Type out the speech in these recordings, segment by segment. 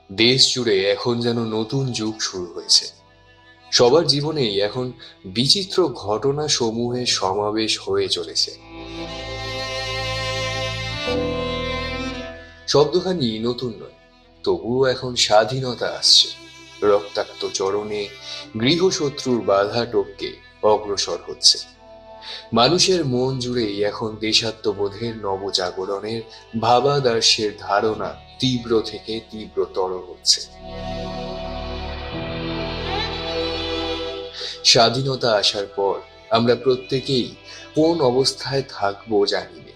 দেশ জুড়ে এখন যেন নতুন যুগ শুরু হয়েছে। সবার জীবনেই এখন বিচিত্র ঘটনা সমূহের সমাবেশ হয়ে চলেছে। শব্দখানি নতুন নয়, তবুও এখন স্বাধীনতা আসছে। রক্তাক্ত চরণে গৃহশত্রুর বাধা টপকে অগ্রসর হচ্ছে। মানুষের মন জুড়েই এখন দেশাত্মবোধের নবজাগরণের ভাবাদর্শের ধারণা তীব্র থেকে তীব্রতর হচ্ছে। স্বাধীনতা আসার পর আমরা প্রত্যেকেই কোন অবস্থায় থাকবো জানি না,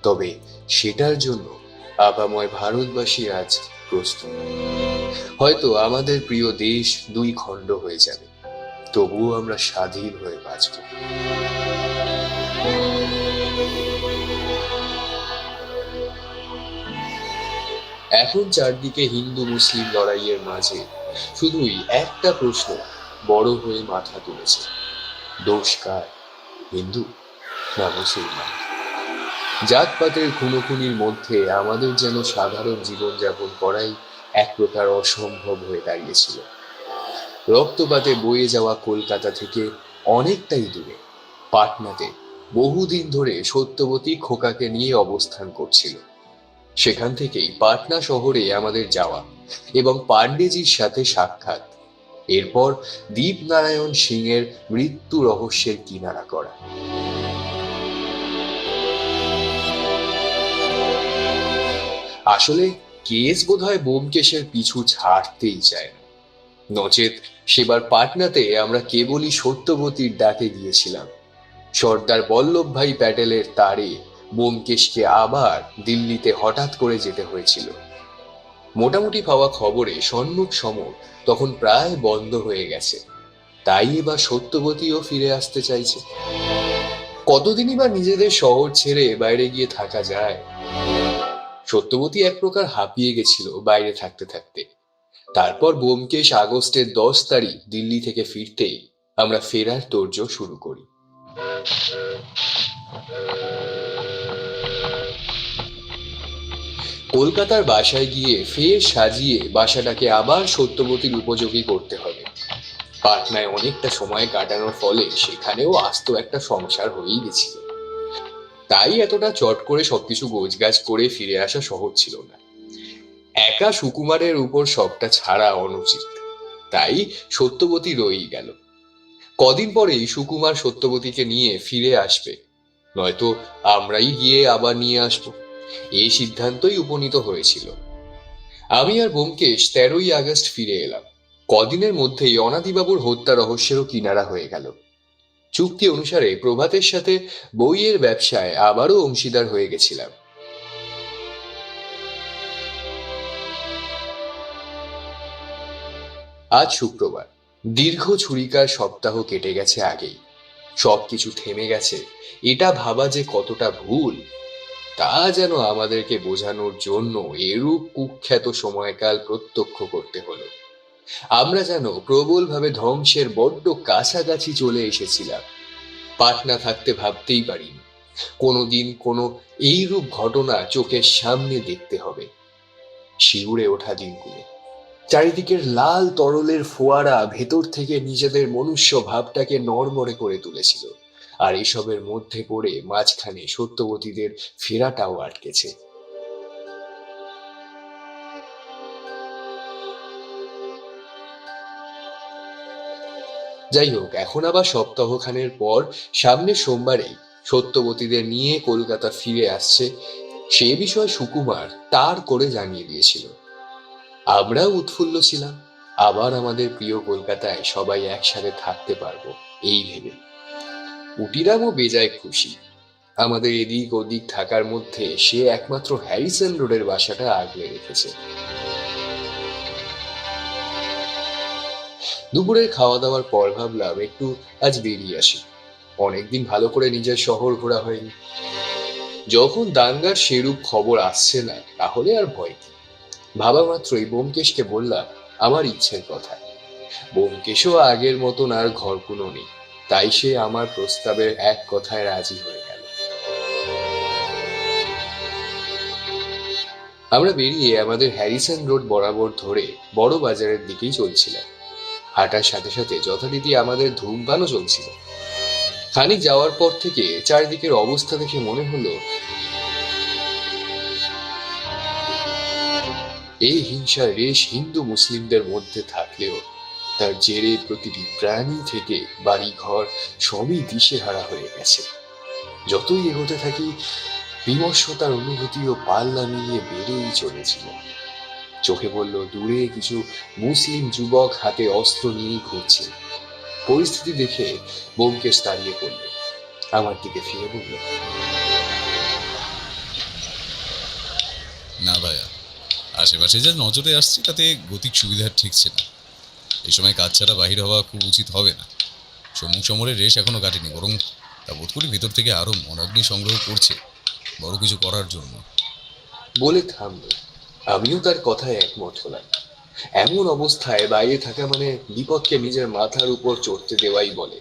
তবে সেটার জন্য আপাময় ভারতবাসী আজ প্রস্তুত। হয়তো আমাদের প্রিয় দেশ দুই খণ্ড হয়ে যাবে, তবুও আমরা স্বাধীন হয়ে বাঁচব। এখন চারদিকে হিন্দু মুসলিম লড়াইয়ের মাঝে শুধুই একটা প্রশ্ন বড় হয়ে মাথা তুলেছে: দোষ কার, হিন্দু না মুসলমান? জাতপাতের খুনোখুনির মধ্যে আমাদের যেন সাধারণ জীবনযাপন করাই এক প্রকার অসম্ভব হয়ে দাঁড়িয়েছিল। রক্তপাতে বয়ে যাওয়া কলকাতা থেকে অনেকটাই দূরে পাটনাতে বহুদিন ধরে সত্যবতী খোকাকে নিয়ে অবস্থান করছিল। সেখান থেকেই পাটনা শহরে আমাদের যাওয়া এবং পাণ্ডেজির সাথে সাক্ষাৎ, এরপর দীপনারায়ণ সিংয়ের মৃত্যু রহস্যের কিনারা করা। আসলে কেস বোধহয় ব্যোমকেশের পিছু ছাড়তেই চায় না। নচেত সেবার পাটনাতে আমরা কেবলই সত্যবতীর ডাকে গিয়েছিলাম। সর্দার বল্লভভাই প্যাটেলের তারে ব্যোমকেশকে আবার দিল্লিতে হঠাৎ করে যেতে হয়েছিল। মোটামুটি পাওয়া খবরে সন্মুখ সমর তখন প্রায় বন্ধ হয়ে গেছে, তাই এবার সত্যবতীও ফিরে আসতে চাইছে। কতদিনই বা নিজেদের শহর ছেড়ে বাইরে গিয়ে থাকা যায়। সত্যবতী এক প্রকার হাঁপিয়ে গেছিল বাইরে থাকতে থাকতে। তারপর ব্যোমকেশ আগস্টের 10 তারিখ দিল্লি থেকে ফিরতেই আমরা ফেরার তোড়জোড় শুরু করি। কলকাতার বাসায় গিয়ে ফের সাজিয়ে বাসাটাকে আবার সত্যবতীর উপযোগী করতে হবে। পাটনায় অনেকটা সময় কাটানোর ফলে সেখানেও আস্ত একটা সংসার হয়েই গেছিল, তাই এতটা চট করে সবকিছু গোছগাছ করে ফিরে আসা সহজ ছিল না। একা সুকুমারের উপর সবটা ছাড়া অনুচিত, তাই সত্যবতী রয়েই গেল। কদিন পরেই সুকুমার সত্যবতীকে নিয়ে ফিরে আসবে, নয়তো আমরাই গিয়ে আবার নিয়ে আসবো, এই সিদ্ধান্তই উপনীত হয়েছিল। আমি আর ব্যোমকেশ 13ই আগস্ট ফিরে এলাম। কদিনের মধ্যেই অনাদিবাবুর হত্যা রহস্যেরও কিনারা হয়ে গেল। চুক্তি অনুসারে প্রভাতের সাথে বইয়ের ব্যবসায় আবারও অংশীদার হয়ে গেছিলাম। আজ শুক্রবার। দীর্ঘ ছুরিকার সপ্তাহ কেটে গেছে আগেই। সবকিছু থেমে গেছে, এটা ভাবা যে কতটা ভুল তা যেন আমাদেরকে বোঝানোর জন্য এরূপ কুখ্যাত সময়কাল প্রত্যক্ষ করতে হলো। আমরা যেন প্রবলভাবে ধ্বংসের বড্ড কাছাকাছি চলে এসেছিলাম। পাটনা থাকতে ভাবতেই পারিনি কোনোদিন কোনো এইরূপ ঘটনা চোখের সামনে দেখতে হবে। শিউরে ওঠা দিনগুলো, চারিদিকের লাল তরলের ফোয়ারা ভেতর থেকে নিজেদের মনুষ্য ভাবটাকে নড়বড়ে করে তুলেছিল। আর এসবের মধ্যে পড়ে মাঝখানে সত্যবতীদের ফেরাটাও আটকেছে। যাই হোক, এখন আবার সপ্তাহখানের পর সামনের সোমবারেই সত্যবতীদের নিয়ে কলকাতা ফিরে আসছে, সে বিষয়ে সুকুমার তার করে জানিয়ে দিয়েছিল। আমরাও উৎফুল্ল ছিলাম, আবার আমাদের প্রিয় কলকাতায় সবাই একসাথে থাকতে পারবো এই ভেবে। উটিরামও বেজায় খুশি। আমাদের এদিক ওদিক থাকার মধ্যে সে একমাত্র হ্যারিসন রোডের বাসাটা আগলে রেখেছে। দুপুরের খাওয়া দাওয়ার পর ভাবলাম একটু আজ বেরিয়ে আসি। অনেকদিন ভালো করে নিজের শহর ঘোরা হয়নি। যখন দাঙ্গার সেরূপ খবর আসছে না, তাহলে আর ভয় কি? ভাবা মাত্রই ব্যোমকেশকে বললাম আমার ইচ্ছের কথা। ব্যোমকেশও আগের মতন আর ঘরকুনো নেই, তাই সে আমার প্রস্তাবের এক কথায় রাজি হয়ে গেল। আমরা বেরিয়ে আমাদের হ্যারিসন রোড বরাবর ধরে বড় বাজারের দিকেই চলছিলাম। হাঁটার সাথে সাথে যথারীতি আমাদের ধূমপানও চলছিল। খানিক যাওয়ার পর থেকে চারিদিকের অবস্থা দেখে মনে হলো এই হিংসার রেশ হিন্দু মুসলিমদের মধ্যে থাকলেও তার জেরে প্রতিটি প্রাণী থেকে বাড়ি ঘর সবই দিশেহারা হয়ে গেছে। যতই এগোতে থাকি বিমর্ষতার অনুভূতিও পাল্লা মিলিয়ে বেড়েই চলেছিল। চোখে পড়ল দূরে কিছু মুসলিম যুবক হাতে অস্ত্র নিয়ে ঘুরছে। পরিস্থিতি দেখে ব্যোমকেশ দাঁড়িয়ে পড়ল, আমার দিকে ফিরে বলল, না ভাইয়া, আশেপাশে যা নজরে আসছে তাতে গতিক সুবিধা ঠিকছে না। এই সময় কাজ ছাড়া বাহির হওয়া খুব উচিত হবে না। সম্মুখ সমরের রেশ এখনো কাটেনি, বরং তা বোধ করি ভেতর থেকে আরো মনাগ্নি সংগ্রহ করছে বড় কিছু করার জন্য। বলে থামল। আমিও তার কথায় একমত হলাম। এমন অবস্থায় বাইরে থাকা মানে বিপদকে নিজের মাথার উপর চড়তে দেওয়াই বলে।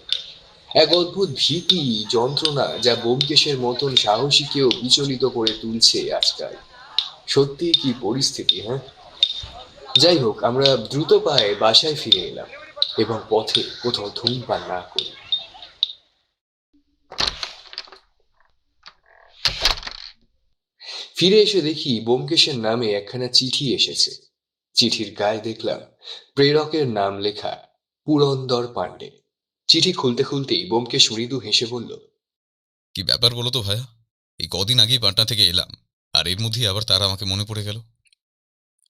এক অদ্ভুত ভীতি, যন্ত্রণা যা ব্যোমকেশের মতন সাহসীকেও বিচলিত করে তুলছে আজকাল। সত্যি কি পরিস্থিতি, হ্যাঁ? যাই হোক, আমরা দ্রুত পায়ে বাসায় ফিরে এলাম এবং পথে কোথাও ধূমপান না করি। ফিরে এসে দেখি ব্যোমকেশের নামে একখানা চিঠি এসেছে। চিঠির গায়ে দেখলাম প্রেরকের নাম লেখা পুরন্দর পাণ্ডে। চিঠি খুলতে খুলতেই ব্যোমকেশ মৃদু হেসে বলল, কি ব্যাপার বলো তো ভাইয়া? এই কদিন আগেই পাটনা থেকে এলাম, আর এর মধ্যেই আবার তারা আমাকে মনে পড়ে গেল।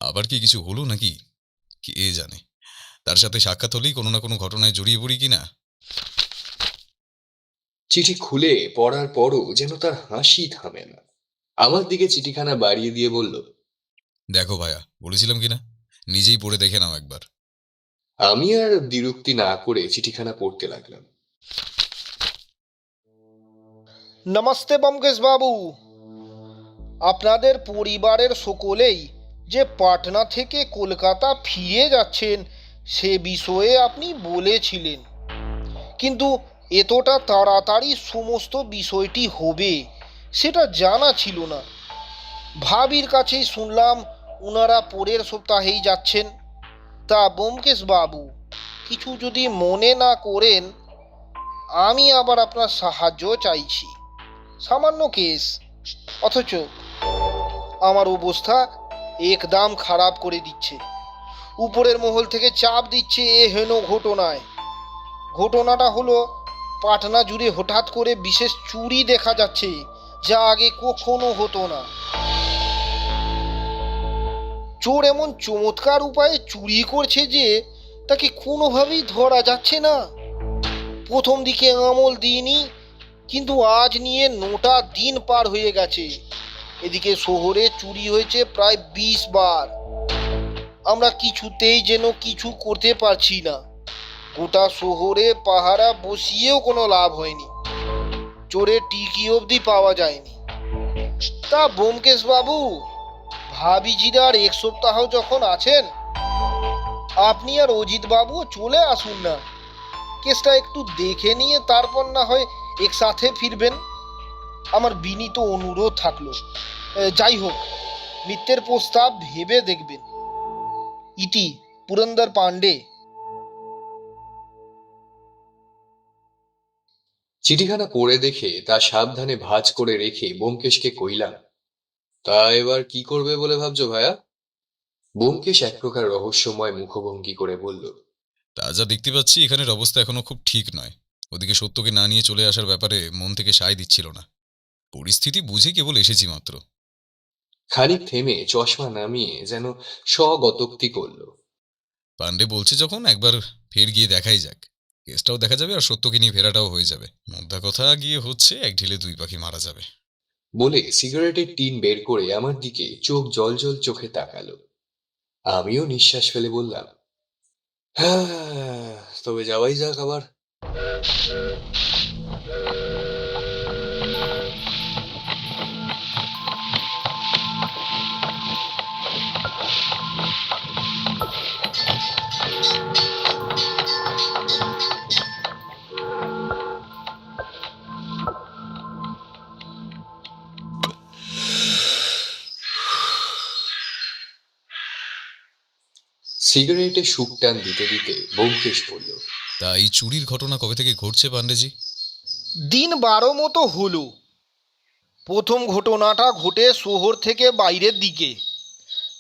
আবার কি কিছু হলো নাকি? কে জানে, তার সাথে সাক্ষাৎ হলেই কোনো না কোনো ঘটনায় জড়িয়ে পড়ি কিনা। চিঠি খুলে পড়ার পরও যেন তার হাসি থামে না। আমার দিকে চিঠিখানা বাড়িয়ে দিয়ে বলল, দেখো ভাইয়া, বলেছিলাম কিনা, নিজেই পড়ে দেখে নাও একবার। আমি আর দ্বিরুক্তি না করে চিঠিখানা পড়তে লাগলাম। নমস্তে ব্যোমকেশ বাবু, আপনাদের পরিবারের সকলেই যে পাটনা থেকে কলকাতা ফিরে যাচ্ছেন সে বিষয়ে আপনি বলেছিলেন, কিন্তু এতটা তাড়াতাড়ি সমস্ত বিষয়টি হবে সেটা জানা ছিল না। ভাবির কাছেই শুনলাম ওনারা পরের সপ্তাহেই যাচ্ছেন। তা ব্যোমকেশ বাবু, কিছু যদি মনে না করেন, আমি আবার আপনার সাহায্য চাইছি। সামান্য কেস, অথচ আমার অবস্থা একদম খারাপ করে দিচ্ছে। উপরের মহল থেকে চাপ দিচ্ছে এ হেন ঘটনায়। ঘটনাটা হলো, পাটনা জুড়ে হঠাৎ করে বিশেষ চুরি দেখা যাচ্ছে, যা আগে কখনো হতো না। চোর এমন চমৎকার উপায়ে চুরি করছে যে তাকে কোনোভাবেই ধরা যাচ্ছে না। প্রথম দিকে আমল দিইনি, কিন্তু আজ নিয়ে 9টা দিন পার হয়ে গেছে। এদিকে শহরে চুরি হয়েছে প্রায় 20 বার। আমরা কিছুতেই যেন কিছু করতে পারছি না। গোটা শহরে পাহারা বসিয়েও কোনো লাভ হয়নি, চোরের টিকি অবধি পাওয়া যায়নি। তা ব্যোমকেশ বাবু, ভাবিজিরার 1 সপ্তাহ যখন আছেন, আপনি আর অজিত বাবু চলে আসুন না। কেসটা একটু দেখে নিয়ে তারপর না হয় একসাথে ফিরবেন। আমার বিনীত অনুরোধ থাকলো। যাই হোক, মিত্রের প্রস্তাব ভেবে দেখবেন। ইতি পুরন্দর পাণ্ডে। চিঠিখানা পড়ে দেখে তা সাবধানে ভাঁজ করে রেখে ব্যোমকেশকে কইলাম, তা এবার কি করবে বলে ভাবছো ভাইয়া? ব্যোমকেশ এক প্রকার রহস্যময় মুখভঙ্গি করে বলল, তা যা দেখতে পাচ্ছি এখানের অবস্থা এখনো খুব ঠিক নয়। ওদিকে সত্যকে না নিয়ে চলে আসার ব্যাপারে মন থেকে সায় দিচ্ছিল না। পরিস্থিতি বুঝে কেবল এসেছি মাত্র। খানিক থেমে চশমা নামিয়ে যেন স্বগতোক্তি করল, পাণ্ডে বলছে যখন, একবার ফের গিয়ে দেখাই যাক। কেসটাও দেখা যাবে আর সত্যকে নিয়ে ফেরাটাও হয়ে যাবে। মোদ্দা কথা গিয়ে হচ্ছে, এক ঢিলে 2 পাখি মারা যাবে। বলে সিগারেটের টিন বের করে আমার দিকে চোখ জল চোখে তাকালো। আমিও নিঃশ্বাস ফেলে বললাম, হ্যাঁ, তবে যাওয়াই যাক আবার। সিগারেটে শুক টান দিতে দিতে ব্যোমকেশ বলল, তা এই চুরির ঘটনা কবে থেকে ঘটছে পাণ্ডেজি? দিন 12 মতো হলো। প্রথম ঘটনাটা ঘটে শহর থেকে বাইরের দিকে।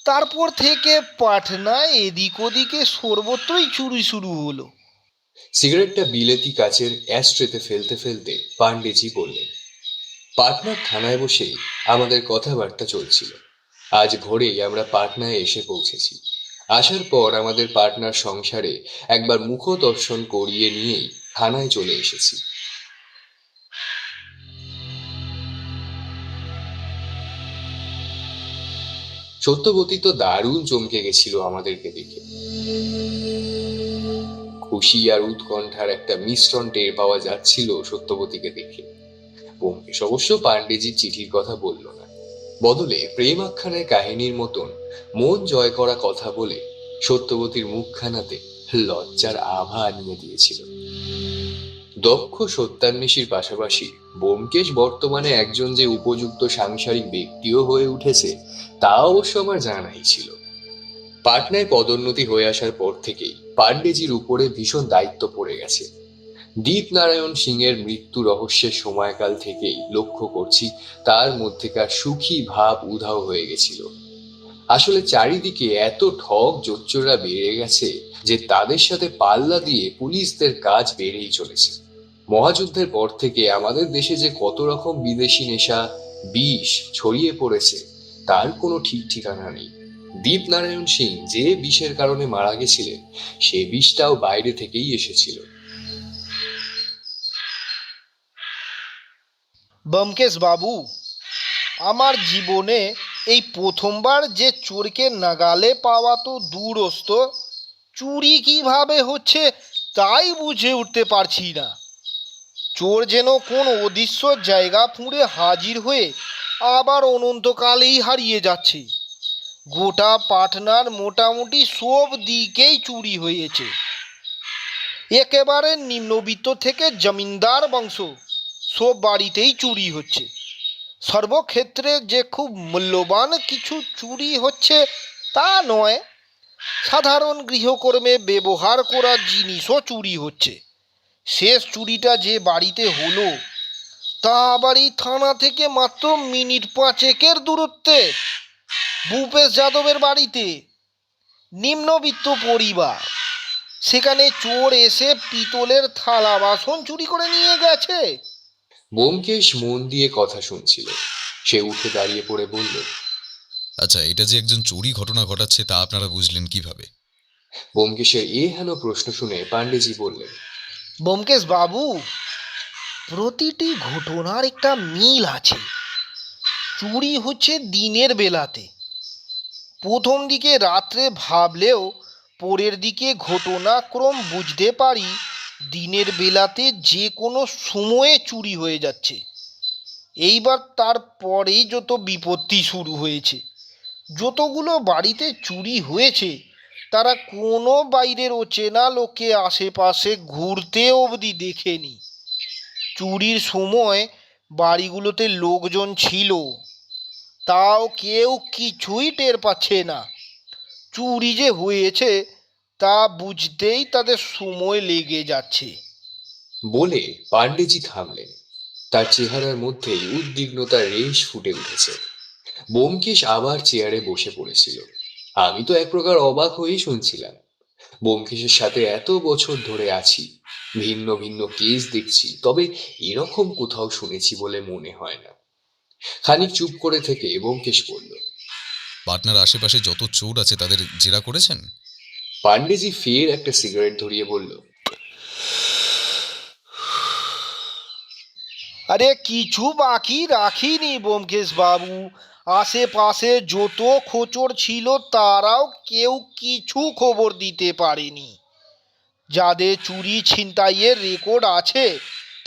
তারপর থেকে পাটনায় এদিক ওদিকে সর্বত্রই চুরি শুরু হলো। সিগারেটটা বিলেতি কাচের অ্যাশট্রেতে ফেলতে ফেলতে পাণ্ডেজি বললেন, পাটনার থানায় বসেই আমাদের কথাবার্তা চলছিল। আজ ভোরেই আমরা পাটনায় এসে পৌঁছেছি। আসার পর আমাদের পাটনার সংসারে একবার মুখ দর্শন করিয়ে নিয়েই থানায় চলে এসেছি। সত্যবতী তো দারুণ চমকে গেছিল আমাদেরকে দেখে। খুশি আর উৎকণ্ঠার একটা মিশ্রণ টের পাওয়া যাচ্ছিল সত্যবতীকে দেখে। ব্যোমকেশ অবশ্য পাণ্ডেজির চিঠির কথা বলল না, বদলে প্রেম আখ্যানের কাহিনীর মতন মন জয় করা কথা বলে সত্যবতীর মুখখানাতে লজ্জার আভা আনিয়ে দিয়েছিল। দক্ষ সত্যান্বেষীর পাশাপাশি ব্যোমকেশ বর্তমানে একজন যে উপযুক্ত সাংসারিক ব্যক্তিও হয়ে উঠেছে তা অবশ্য আমার জানাই ছিল। পাটনায় পদোন্নতি হয়ে আসার পর থেকেই পাণ্ডেজির উপরে ভীষণ দায়িত্ব পড়ে গেছে। দীপনারায়ণ সিংয়ের মৃত্যু রহস্যের সময়কাল থেকেই লক্ষ্য করছি তার মধ্যেকার সুখী ভাব উধাও হয়ে গেছিল। আসলে চারিদিকে এত ঠক জোচ্চোররা বেড়ে গেছে যে তাদের সাথে পাল্লা দিয়ে পুলিশদের কাজ বেড়েই চলেছে। মহাযুদ্ধের পর থেকে আমাদের দেশে যে কত রকম বিদেশি নেশা বিষ ছড়িয়ে পড়েছে তার কোনো ঠিক ঠিকানা নেই। দীপনারায়ণ সিং যে বিষের কারণে মারা গেছিলেন সে বিষটাও বাইরে থেকেই এসেছিল। ব্যোমকেশ বাবু, আমার জীবনে এই প্রথমবার যে চোরকে নাগালে পাওয়া তো দূরস্থ, চুরি কিভাবে হচ্ছে তাই বুঝে উঠতে পারছি না। চোর যেন কোন অদৃশ্য জায়গা ফুঁড়ে হাজির হয়ে আবার অনন্তকালেই হারিয়ে যাচ্ছে। গোটা পাটনার মোটামুটি সব দিকেই চুরি হয়েছে। একেবারে নিম্নবিত্ত থেকে জমিনদার বংশ সব বাড়িতেই চুরি হচ্ছে। সর্বক্ষেত্রে যে খুব মূল্যবান কিছু চুরি হচ্ছে তা নয়, সাধারণ গৃহকর্মে ব্যবহার করা জিনিসও চুরি হচ্ছে। শেষ চুরিটা যে বাড়িতে হলো তা আবার এই থানা থেকে মাত্র মিনিট 5 দূরত্বে, ভূপেশ যাদবের বাড়িতে। নিম্নবিত্ত পরিবার, সেখানে চোর এসে পিতলের থালা বাসন চুরি করে নিয়ে গেছে। ব্যোমকেশ মন দিয়ে কথা শুনছিল। সে উঠে দাঁড়িয়ে পড়ে বলল, আচ্ছা, এটা যে একজন চুরি ঘটনা ঘটাচ্ছে তা আপনারা বুঝলেন কিভাবে? ব্যোমকেশের হেন প্রশ্ন শুনে পাণ্ডেজি বললেন, ব্যোমকেশ বাবু, প্রতিটি ঘটনার একটা মিল আছে। চুরি হচ্ছে দিনের বেলাতে, প্রথম দিকে রাত্রে ভাবলেও পরের দিকে ঘটনাক্রম বুঝতে পারি দিনের বেলাতে যে কোনো সময়ে চুরি হয়ে যাচ্ছে। এইবার তারপরেই যত বিপত্তি শুরু হয়েছে। যতগুলো বাড়িতে চুরি হয়েছে তারা কোনো বাইরের অচেনা লোকে আশেপাশে ঘুরতে অবধি দেখেনি। চুরির সময় বাড়িগুলোতে লোকজন ছিল, তাও কেউ কিছুই টের পাচ্ছে না। চুরি যে হয়েছে তা বুঝতেই তাদের সময় লেগে যাচ্ছে। বলে পাণ্ডেজি থামলেন। তার চেহারার মধ্যেই উদ্বিগ্নতার রেশ ফুটে উঠেছে। ব্যোমকেশ আবার চেয়ারে বসে পড়েছিল। আমি তো এক প্রকার অবাক হয়েই শুনছিলাম। ব্যোমকেশের সাথে এত বছর ধরে আছি, ভিন্ন ভিন্ন কেস দেখছি, তবে এরকম কোথাও শুনেছি বলে মনে হয় না। খানিক চুপ করে থেকে ব্যোমকেশ বলল, পাটনার আশেপাশে যত চোর আছে তাদের জেরা করেছেন? পাণ্ডেজি ফের একটা সিগারেট ধরিয়ে বলল, আরে কিছু বাকি রাখিনি ব্যোমকেশ বাবু। আশেপাশে যত খোঁচর ছিল তারাও কেউ কিছু খবর দিতে পারেনি। যাদের চুরি ছিনতাইয়ের রেকর্ড আছে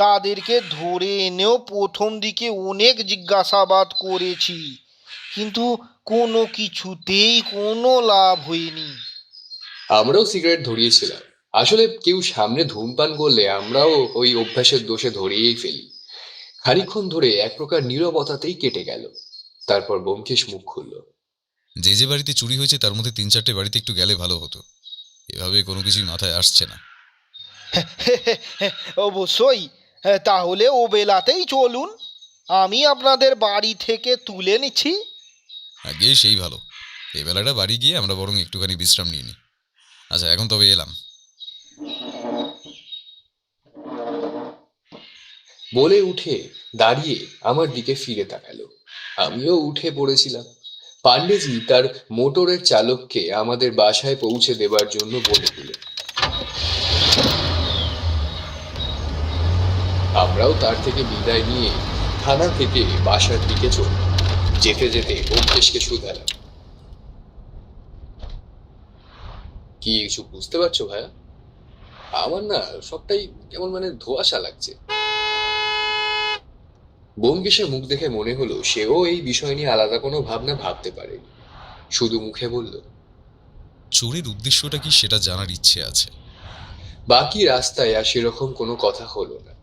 তাদেরকে ধরে এনেও প্রথম দিকে অনেক জিজ্ঞাসাবাদ করেছি, কিন্তু কোনো কিছুতেই কোনো লাভ হয়নি। আমরাও সিগারেট ধরিয়েছিলাম। আসলে কেউ সামনে ধূমপান করলে আমরাও ওই অভ্যাসের দোষে ধরিয়েই ফেলি। খানিকক্ষণ ধরে এক প্রকার নীরবতাতেই কেটে গেল। তারপর ব্যোমকেশ মুখ খুলল, যে যে বাড়িতে চুরি হয়েছে তার মধ্যে 3-4টে বাড়িতে একটু গেলে ভালো হতো। এভাবে কোনো কিছুই মাথায় আসছে না। অবশ্যই। হ্যাঁ, তাহলে ও বেলাতেই চলুন, আমি আপনাদের বাড়ি থেকে তুলে নিচ্ছি। আগে সেই ভালো, এই বেলাটা বাড়ি গিয়ে আমরা বরং একটুখানি বিশ্রাম নিয়ে নিই। আচ্ছা, এখন তবে এলাম। বলে উঠে দাঁড়িয়ে আমার দিকে ফিরে তাকালো। আমিও উঠে পড়েছিলাম। পান্ডেজি তার মোটরের চালককে আমাদের বাসায় পৌঁছে দেবার জন্য বলে দিল। আমরাও তার থেকে বিদায় নিয়ে থানা থেকে বাসার দিকে চললাম। যেতে যেতে ব্যোমকেশকে শুধালাম, কি কিছু বুঝতে পারছো ভাইয়া? আমার না সবটাই কেমন ধোঁয়াশা লাগছে। ব্যোমকেশের মুখ দেখে মনে হলো সেও এই বিষয় নিয়ে আলাদা কোনো ভাবনা ভাবতে পারেনি। শুধু মুখে বলল, চোরের উদ্দেশ্যটা কি সেটা জানার ইচ্ছে আছে। বাকি রাস্তায় আর সেরকম কোনো কথা হলো না।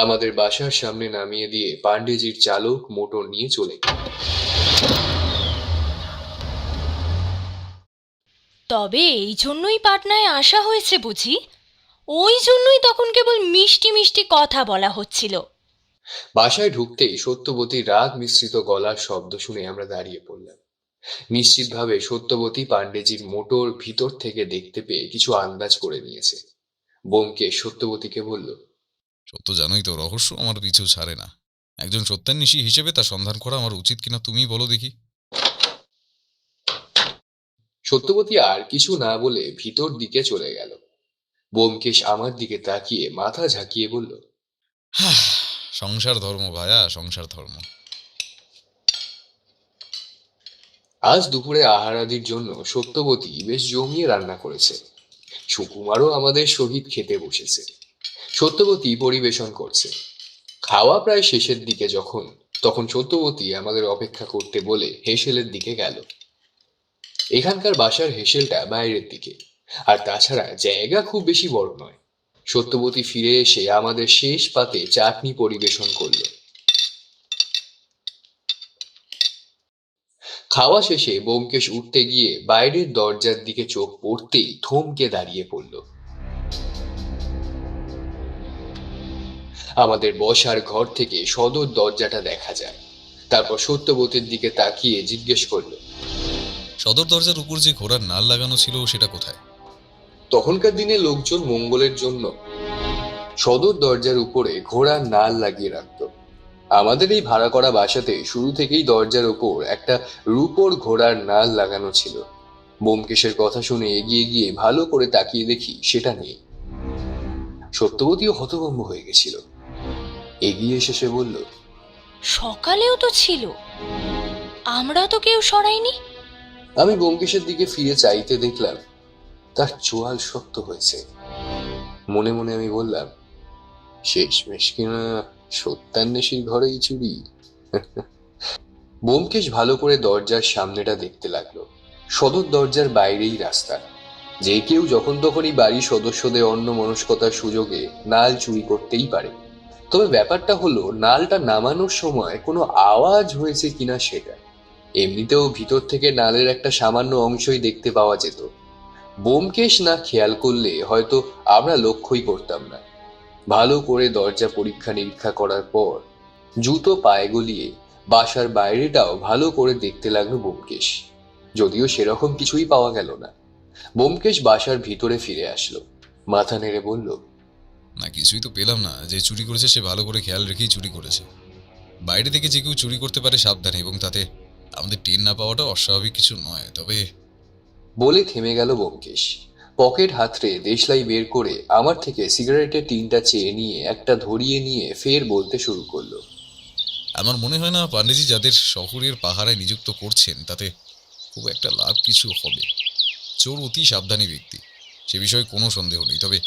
আমাদের বাসার সামনে নামিয়ে দিয়ে পান্ডেজির চালক মোটর নিয়ে চলে গেল। তবে এই জন্যই পাটনায় আসা হয়েছে বুঝি? ওই জন্যই তখন কেবল মিষ্টি মিষ্টি কথা বলা হচ্ছিল। বাসায় ঢুকতেই সত্যবতীর রাগ মিশ্রিত গলার শব্দ শুনে আমরা দাঁড়িয়ে পড়লাম। নিশ্চিতভাবে সত্যবতী পান্ডেজির মোটর ভিতর থেকে দেখতে পেয়ে কিছু আন্দাজ করে নিয়েছে। ব্যোমকেশ সত্যবতীকে বলল, সত্য জানোই তো, রহস্য আমার পিছু ছাড়ে না। একজন সত্যান্বেষী হিসেবে তার সন্ধান করা আমার উচিত কিনা তুমিই বলো দেখি। সত্যবতী আর কিছু না বলে ভিতর দিকে চলে গেল। ব্যোমকেশ আমার দিকে তাকিয়ে মাথা ঝাঁকিয়ে বলল, সংসার ধর্ম ভায়া, সংসার ধর্ম। আজ দুপুরে আহারাদির জন্য সত্যবতী বেশ জমিয়ে রান্না করেছে। সুকুমারও আমাদের সহিত খেতে বসেছে। সত্যবতী পরিবেশন করছে। খাওয়া প্রায় শেষের দিকে তখন সত্যবতী আমাদের অপেক্ষা করতে বলে হেসেলের দিকে গেল। এখানকার বাসার হেসেলটা বাইরের দিকে, আর তাছাড়া জায়গা খুব বেশি বড় নয়। সত্যবতী ফিরে এসে আমাদের শেষ পাতে চাটনি পরিবেশন করলো। খাওয়া শেষে ব্যোমকেশ উঠতে গিয়ে বাইরের দরজার দিকে চোখ পড়তেই থমকে দাঁড়িয়ে পড়ল। আমাদের বসার ঘর থেকে সদর দরজাটা দেখা যায়। তারপর সত্যবতীর দিকে তাকিয়ে জিজ্ঞেস করলো, সদর দরজার উপর যে ঘোড়ার নাল লাগানো ছিল সেটা কোথায়? তখনকার দিনে লোকজন মঙ্গলের জন্য সদর দরজার উপরে ঘোড়ার নাল লাগিয়ে রাখত। আমাদের এই ভাড়া করা বাসাতে শুরু থেকেই দরজার উপর একটা রূপোর ঘোড়ার নাল লাগানো ছিল। ব্যোমকেশের কথা শুনে এগিয়ে গিয়ে ভালো করে তাকিয়ে দেখি সেটা নেই। সত্যবতীও হতভম্ব হয়ে গেছিল। এগিয়ে এসে সে বলল, সকালেও তো ছিল, আমরা তো কেউ সরাইনি। আমি ব্যোমকেশের দিকে ফিরে চাইতে দেখলাম তার চোয়াল শক্ত হয়েছে। মনে মনে আমি বললাম, শেষমেশ কিনা সত্যান্বেষীর ঘরেই চুরি। ব্যোমকেশ ভালো করে দরজার সামনেটা দেখতে লাগলো। সদর দরজার বাইরেই রাস্তা। যে কেউ যখন তখনই বাড়ির সদস্যদের অন্যমনস্কতার সুযোগে নাল চুরি করতেই পারে। তবে ব্যাপারটা হলো নালটা নামানোর সময় কোনো আওয়াজ হয়েছে কিনা সেটা। এমনিতেও ভিতর থেকে নালের একটা সামান্য অংশই দেখতে পাওয়া যেত। ব্যোমকেশ না খেয়াল করলে হয়তো আমরা লক্ষ্যই করতাম না। ভালো করে দরজা পরীক্ষা নিরীক্ষা করার পর জুতো পায়ে গলিয়ে বাসার বাইরেটাও ভালো করে দেখতে লাগলো ব্যোমকেশ। যদিও সেরকম কিছুই পাওয়া গেল না। ব্যোমকেশ বাসার ভিতরে ফিরে আসলো। মাথা নেড়ে বলল, না, কিছুই তো পেলাম না। যে চুরি করেছে সে ভালো করে খেয়াল রেখেই চুরি করেছে। বাইরে থেকে যে কেউ চুরি করতে পারে সাবধানে, এবং তাতে আমাদের টের না পাওয়াটা অস্বাভাবিক কিছু নয়। তবে বলে থেমে গেল ব্যোমকেশ। পকেট হাতড়ে দেশলাই বের করে আমার থেকে সিগারেটের টিনটা চেয়ে নিয়ে একটা ধরিয়ে নিয়ে ফের বলতে শুরু করলো, আমার মনে হয় না পান্ডেজি যাদের শহরের পাহারায় নিযুক্ত করছেন তাতে খুব একটা লাভ কিছু হবে। চোর অতি সাবধানী ব্যক্তি, সে বিষয়ে কোনো সন্দেহ নেই। তবে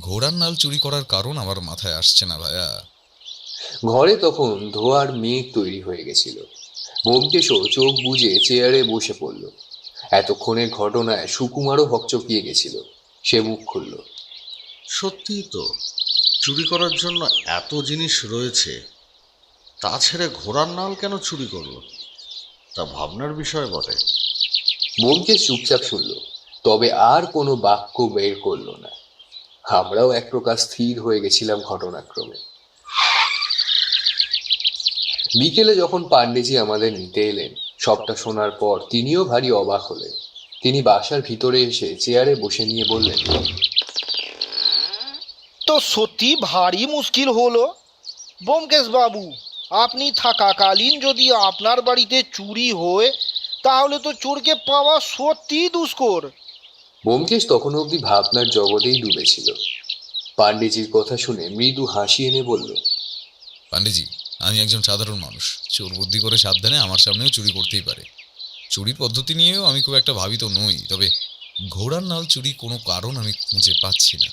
ঘোড়ার নাল চুরি করার কারণ আমার মাথায় আসছে না ভাইয়া। ঘরে তখন ধোয়ার মেঘ তৈরি হয়ে গেছিল। ব্যোমকেশও চোখ বুজে চেয়ারে বসে পড়ল। এতক্ষণের ঘটনায় সুকুমারও হকচকিয়ে গেছিল। সে মুখ খুলল, সত্যিই তো, চুরি করার জন্য এত জিনিস রয়েছে, তা ছেড়ে ঘোড়ার নাল কেন চুরি করলো তা ভাবনার বিষয় বটে। ব্যোমকেশ চুপচাপ শুনল, তবে আর কোনো বাক্য বের করলো না। আমরাও এক প্রকার স্থির হয়ে গেছিলাম ঘটনাক্রমে। বিকেলে যখন পাণ্ডেজি আমাদের নিতে এলেন, সবটা শোনার পর তিনিও ভারী অবাক হলেন। তিনি বাসার ভিতরে এসে চেয়ারে বসে নিয়ে বললেন, তো সত্যি ভারী মুশকিল হলো ব্যোমকেশ বাবু। আপনি থাকাকালীন যদি আপনার বাড়িতে চুরি হয় তাহলে তো চোরকে পাওয়া সত্যিই দুষ্কর। ব্যোমকেশ তখন অবধি ভাবনার জগতেই ডুবেছিল। পাণ্ডেজির কথা শুনে মৃদু হাসি এনে বলল, পাণ্ডেজি, আমি একজন সাধারণ মানুষ। চোর বুদ্ধি করে সাবধানে আমার সামনেও চুরি করতেই পারে। চুরির পদ্ধতি নিয়েও আমি খুব একটা ভাবিত নই, তবে ঘোড়ার নাল চুরি কোনো কারণ আমি খুঁজে পাচ্ছি না।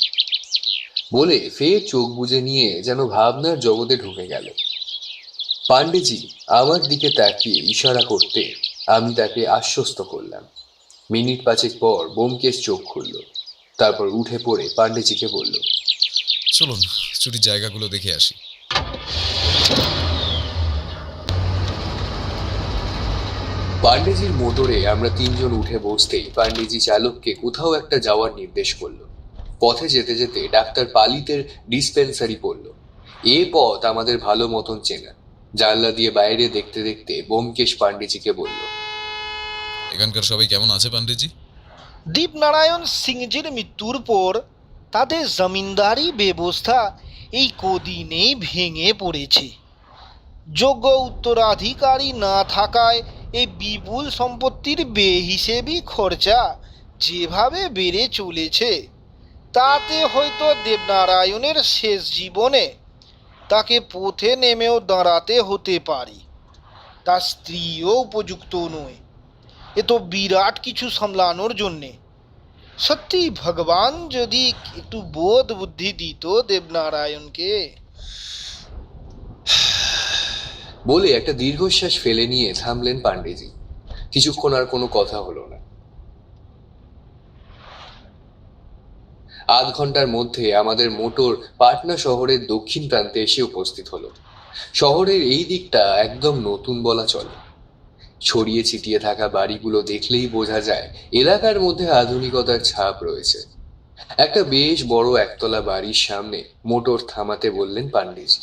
বলে ফের চোখ বুজে নিয়ে যেন ভাবনার জগতে ঢুকে গেল। পাণ্ডেজি আমার দিকে তাকিয়ে ইশারা করতে আমি তাকে আশ্বস্ত করলাম। মিনিট পাঁচেক পর ব্যোমকেশ চোখ খুলল, তারপর উঠে পড়ে পাণ্ডেজিকে বলল, চলুন চুরির জায়গাগুলো দেখে আসি। পাণ্ডেজির মোটরে আমরা তিনজন উঠে বসতেই পাণ্ডেজি চালককে কোথাও একটা যাওয়ার নির্দেশ করল। পথে যেতে যেতে ডাক্তার পালিতের ডিসপেন্সারি পড়ল। এ পথ আমাদের ভালো মতন চেনা। জানলা দিয়ে বাইরে দেখতে দেখতে ব্যোমকেশ পাণ্ডেজিকে বলল, এখানকার সবাই কেমন আছে পাণ্ডেজি? দীপনারায়ণ সিংজির মৃত্যুর পর তাদের জমিনদারি ব্যবস্থা এই কদিনেই ভেঙে পড়েছে। যোগ্য উত্তরাধিকারী না থাকায় এই বিপুল সম্পত্তির বেহিসেবি খরচা যেভাবে বেড়ে চলেছে, তাতে হয়তো দেবনারায়ণের শেষ জীবনে তাকে পথে নেমেও দাঁড়াতে হতে পারে। তার স্ত্রীও উপযুক্ত নয় এ তো বিরাট কিছু সামলানোর জন্যে। সত্যি ভগবান যদি একটু বোধ বুদ্ধি দিত দেবনারায়ণকে। বলে একটা দীর্ঘশ্বাস ফেলে নিয়ে থামলেন পাণ্ডেজি। কিছুক্ষণ আর কোনো কথা হলো না। আধ ঘন্টার মধ্যে আমাদের মোটর পাটনা শহরের দক্ষিণ প্রান্তে এসে উপস্থিত হলো। শহরের এই দিকটা একদম নতুন বলা চলে। ছড়িয়ে ছিটিয়ে থাকা বাড়িগুলো দেখলেই বোঝা যায় এলাকার মধ্যে আধুনিকতার ছাপ রয়েছে। একটা বেশ বড় একতলা বাড়ির সামনে মোটর থামাতে বললেন পাণ্ডেজি।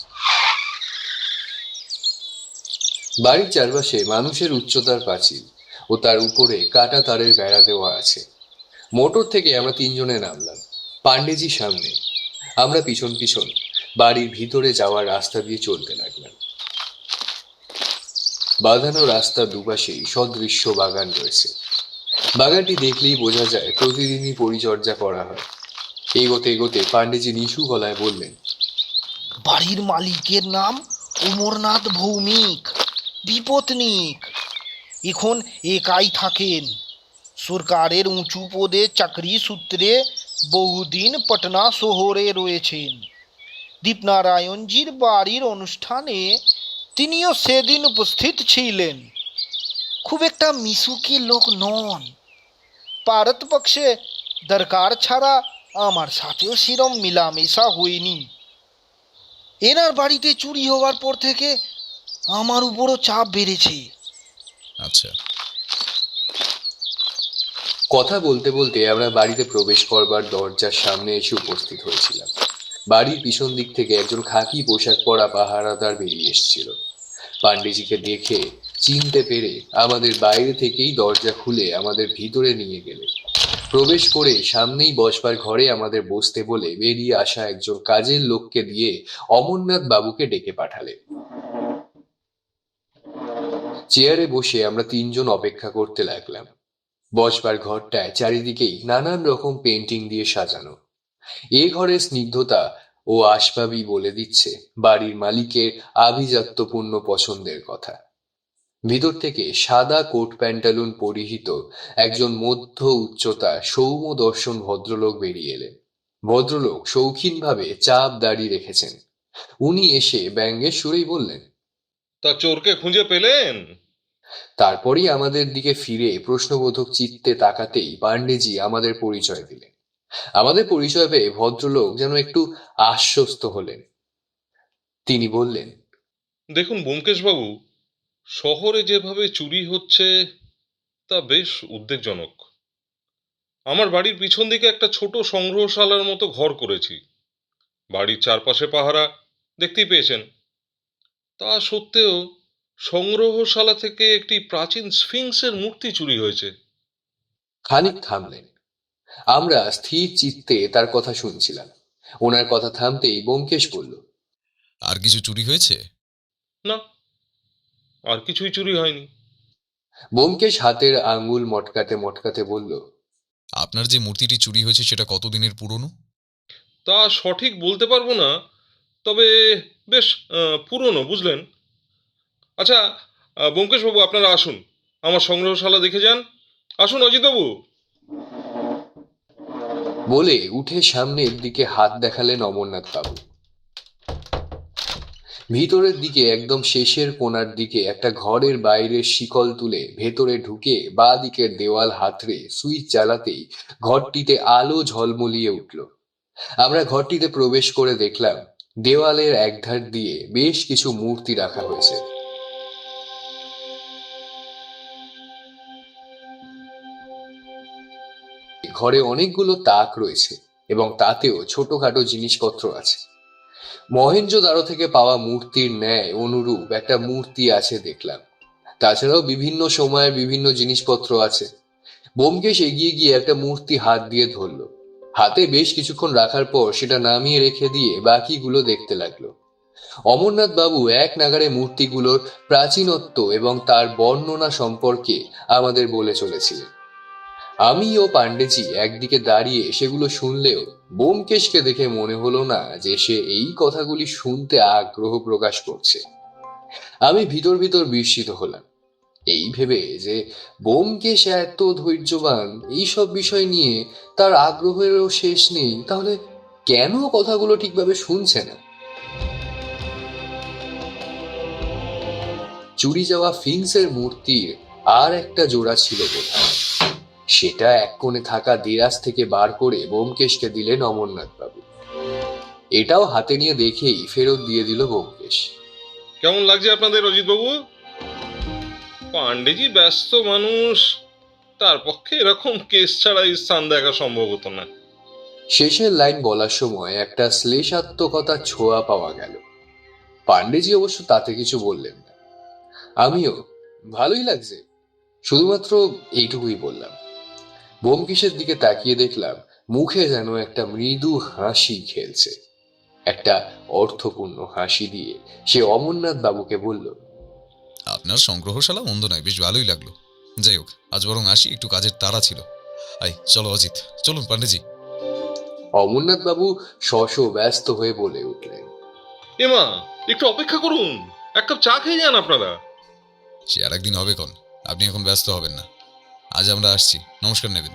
বাড়ির চারপাশে মানুষের উচ্চতার পাঁচিল ও তার উপরে কাটা তারের বেড়া দেওয়া আছে। মোটর থেকে আমরা তিনজনে নামলাম, পাণ্ডেজি সামনে, আমরা পিছন পিছন বাড়ির ভিতরে যাওয়ার রাস্তা দিয়ে চলতে লাগলাম। বাঁধানো রাস্তার দুপাশেই সদৃশ্য বাগান রয়েছে। বাগানটি দেখলেই বোঝা যায় প্রতিদিনই পরিচর্যা করা হয়। এগোতে এগোতে পাণ্ডেজি নিচু গলায় বললেন, বাড়ির মালিকের নাম অমরনাথ ভৌমিক, বিপত্নিক। এখন একাই থাকেন। সরকারের উঁচু পদে চাকরি সূত্রে বহুদিন পাটনা শহরে রয়েছেন। দীপনারায়ণজির বাড়ির অনুষ্ঠানে তিনিও সেদিন উপস্থিত ছিলেন। খুব একটা মিশুকে লোক নন। পারত পক্ষে দরকার ছাড়া আমার সাথেও সেরম মিলামেশা হয়নি। এনার বাড়িতে চুরি হওয়ার পর থেকে আমার উপরও চাপ বেড়েছে। আচ্ছা, কথা বলতে বলতে আমরা বাড়িতে প্রবেশ করবার দরজার সামনে এসে উপস্থিত হয়েছিলাম। বাড়ির পিছন দিক থেকে একজন খাকি পোশাক পরা পাহারাদার বেরিয়ে এসেছিল। পাণ্ডেজিকে দেখে চিনতে পেরে আমাদের বাইরে থেকেই দরজা খুলে আমাদের ভিতরে নিয়ে গেলেন। প্রবেশ করে সামনেই বসবার ঘরে আমাদের বসতে বলে বেরিয়ে আসা একজন কাজের লোককে দিয়ে অমরনাথ বাবুকে ডেকে পাঠালেন। চেয়ারে বসে আমরা তিনজন অপেক্ষা করতে লাগলাম। বসবার ঘরটায় চারিদিকেই নানান রকম পেন্টিং দিয়ে সাজানো। এ ঘরের স্নিগ্ধতা ও আসবাবই বলে দিচ্ছে বাড়ির মালিকের আভিজাত্যপূর্ণ পছন্দের কথা। ভিতর থেকে সাদা কোট প্যান্টালুন পরিহিত একজন মধ্য উচ্চতা সৌম্য দর্শন ভদ্রলোক বেরিয়ে এলেন। ভদ্রলোক শৌখিনভাবে চাপ দাড়ি রেখেছেন। উনি এসে ব্যঙ্গের সুরেই বললেন, তা চোরকে খুঁজে পেলেন? তারপরই আমাদের দিকে ফিরে প্রশ্নবোধক চিত্তে তাকাতেই পাণ্ডেজি আমাদের পরিচয় দিলেন। আমাদের পরিচয় পেয়ে ভদ্রলোক যেন একটু আশ্বস্ত হলেন। তিনি বললেন, দেখুন ব্যোমকেশ বাবু, শহরে যেভাবে চুরি হচ্ছে তা বেশ উদ্বেগজনক। আমার বাড়ির পিছন দিকে একটা ছোট সংগ্রহশালার মতো ঘর করেছি। বাড়ির চারপাশে পাহারা, দেখতেই পেয়েছেন। তা সত্ত্বেও সংগ্রহশালা থেকে একটি প্রাচীন স্ফিংসের মূর্তি চুরি হয়েছে। খানিক থামলেন। আমরা স্থির চিত্তে তার কথা শুনছিলাম। ওনার কথা থামতেই ব্যোমকেশ বলল, আর কিছু চুরি হয়েছে? না, আর কিছুই চুরি হয়নি। ব্যোমকেশ হাতের আঙ্গুল মটকাতে মটকাতে বলল, আপনার যে মূর্তিটি চুরি হয়েছে সেটা কতদিনের পুরনো? তা সঠিক বলতে পারবো না, তবে বেশ পুরনো, বুঝলেন। আচ্ছা, ব্যোমকেশবাবু, আপনারা আসুন, আমার সংগ্রহশালা দেখে যান। আসুন অজিতবাবু। বলে উঠে সামনের দিকে হাত দেখালেন অমরনাথ বাবু। ভিতরের দিকে একদম শেষের কোণার দিকে একটা ঘরের বাইরের শিকল তুলে ভেতরে ঢুকে বাঁ দিকের দেওয়াল হাতড়ে সুইচ জ্বালাতেই ঘরটিতে আলো ঝলমলিয়ে উঠল। আমরা ঘরটিতে প্রবেশ করে দেখলাম দেওয়ালের একধার দিয়ে বেশ কিছু মূর্তি রাখা হয়েছে। ঘরে অনেকগুলো তাক রয়েছে এবং তাতেও ছোটখাটো জিনিসপত্র আছে। মহেঞ্জোদারো থেকে পাওয়া মূর্তির ন্যায় অনুরূপ একটা মূর্তি আছে দেখলাম। তাছাড়াও বিভিন্ন সময়ের বিভিন্ন জিনিসপত্র আছে। ব্যোমকেশ এগিয়ে গিয়ে একটা মূর্তি হাত দিয়ে ধরলো। হাতে বেশ কিছুক্ষণ রাখার পর সেটা নামিয়ে রেখে দিয়ে বাকিগুলো দেখতে লাগলো। অমরনাথ বাবু এক নাগাড়ে মূর্তিগুলোর প্রাচীনত্ব এবং তার বর্ণনা সম্পর্কে আমাদের বলে চলেছিলেন। আমি ও পাণ্ডেজি একদিকে দাঁড়িয়ে সেগুলো শুনলেও ব্যোমকেশকে দেখে মনে হলো না যে সে এই কথাগুলি শুনতে আগ্রহ প্রকাশ করছে। আমি ভিতর ভিতর বিস্মিত হলাম, এই ভেবে যে ব্যোমকেশ এত ধৈর্যবান, এইসব বিষয় নিয়ে তার আগ্রহেরও শেষ নেই, তাহলে কেন কথাগুলো ঠিকভাবে শুনছে না? চুরি যাওয়া ফিংসের মূর্তির আর একটা জোড়া ছিল কোথায়। সেটা এক কোণে থাকা দেরাজ থেকে বার করে ব্যোমকেশকে দিলেন অমরনাথ বাবু। এটাও হাতে নিয়ে দেখেই ফেরত দিয়ে দিল ব্যোমকেশ। কেমন লাগছে আপনাদের অজিতবাবু? পাণ্ডেজি ব্যস্ত মানুষ, তার পক্ষে এরকম কেস ছাড়া এই স্থান দেখা সম্ভব হতো না। শেষের লাইন বলার সময় একটা শ্লেষাত্মকতার ছোঁয়া পাওয়া গেল। পাণ্ডেজি অবশ্য তাতে কিছু বললেন না। আমিও ভালোই লাগছে, শুধুমাত্র এইটুকুই বললাম। ব্যোমকেশের দিকে তাকিয়ে দেখলাম মুখে যেন একটা মৃদু হাসি খেলছে। একটা অর্থপূর্ণ হাসি দিয়ে সে অমরনাথ বাবুকে বলল, আপনার সংগ্রহশালা মন্দ নয়, বেশ ভালোই লাগলো। যাই হোক, আজ বরং আসি, একটু কাজের তাড়া ছিল। চলো অজিত, চলুন পাণ্ডেজি। অমরনাথ বাবু শশ ব্যস্ত হয়ে বলে উঠলেন, এমা, একটু অপেক্ষা করুন, এক কাপ চা খেয়ে যান আপনারা। সে আর একদিন হবে ক্ষণ, আপনি এখন ব্যস্ত হবেন না। আজ আমরা আসছি, নমস্কার নেবেন।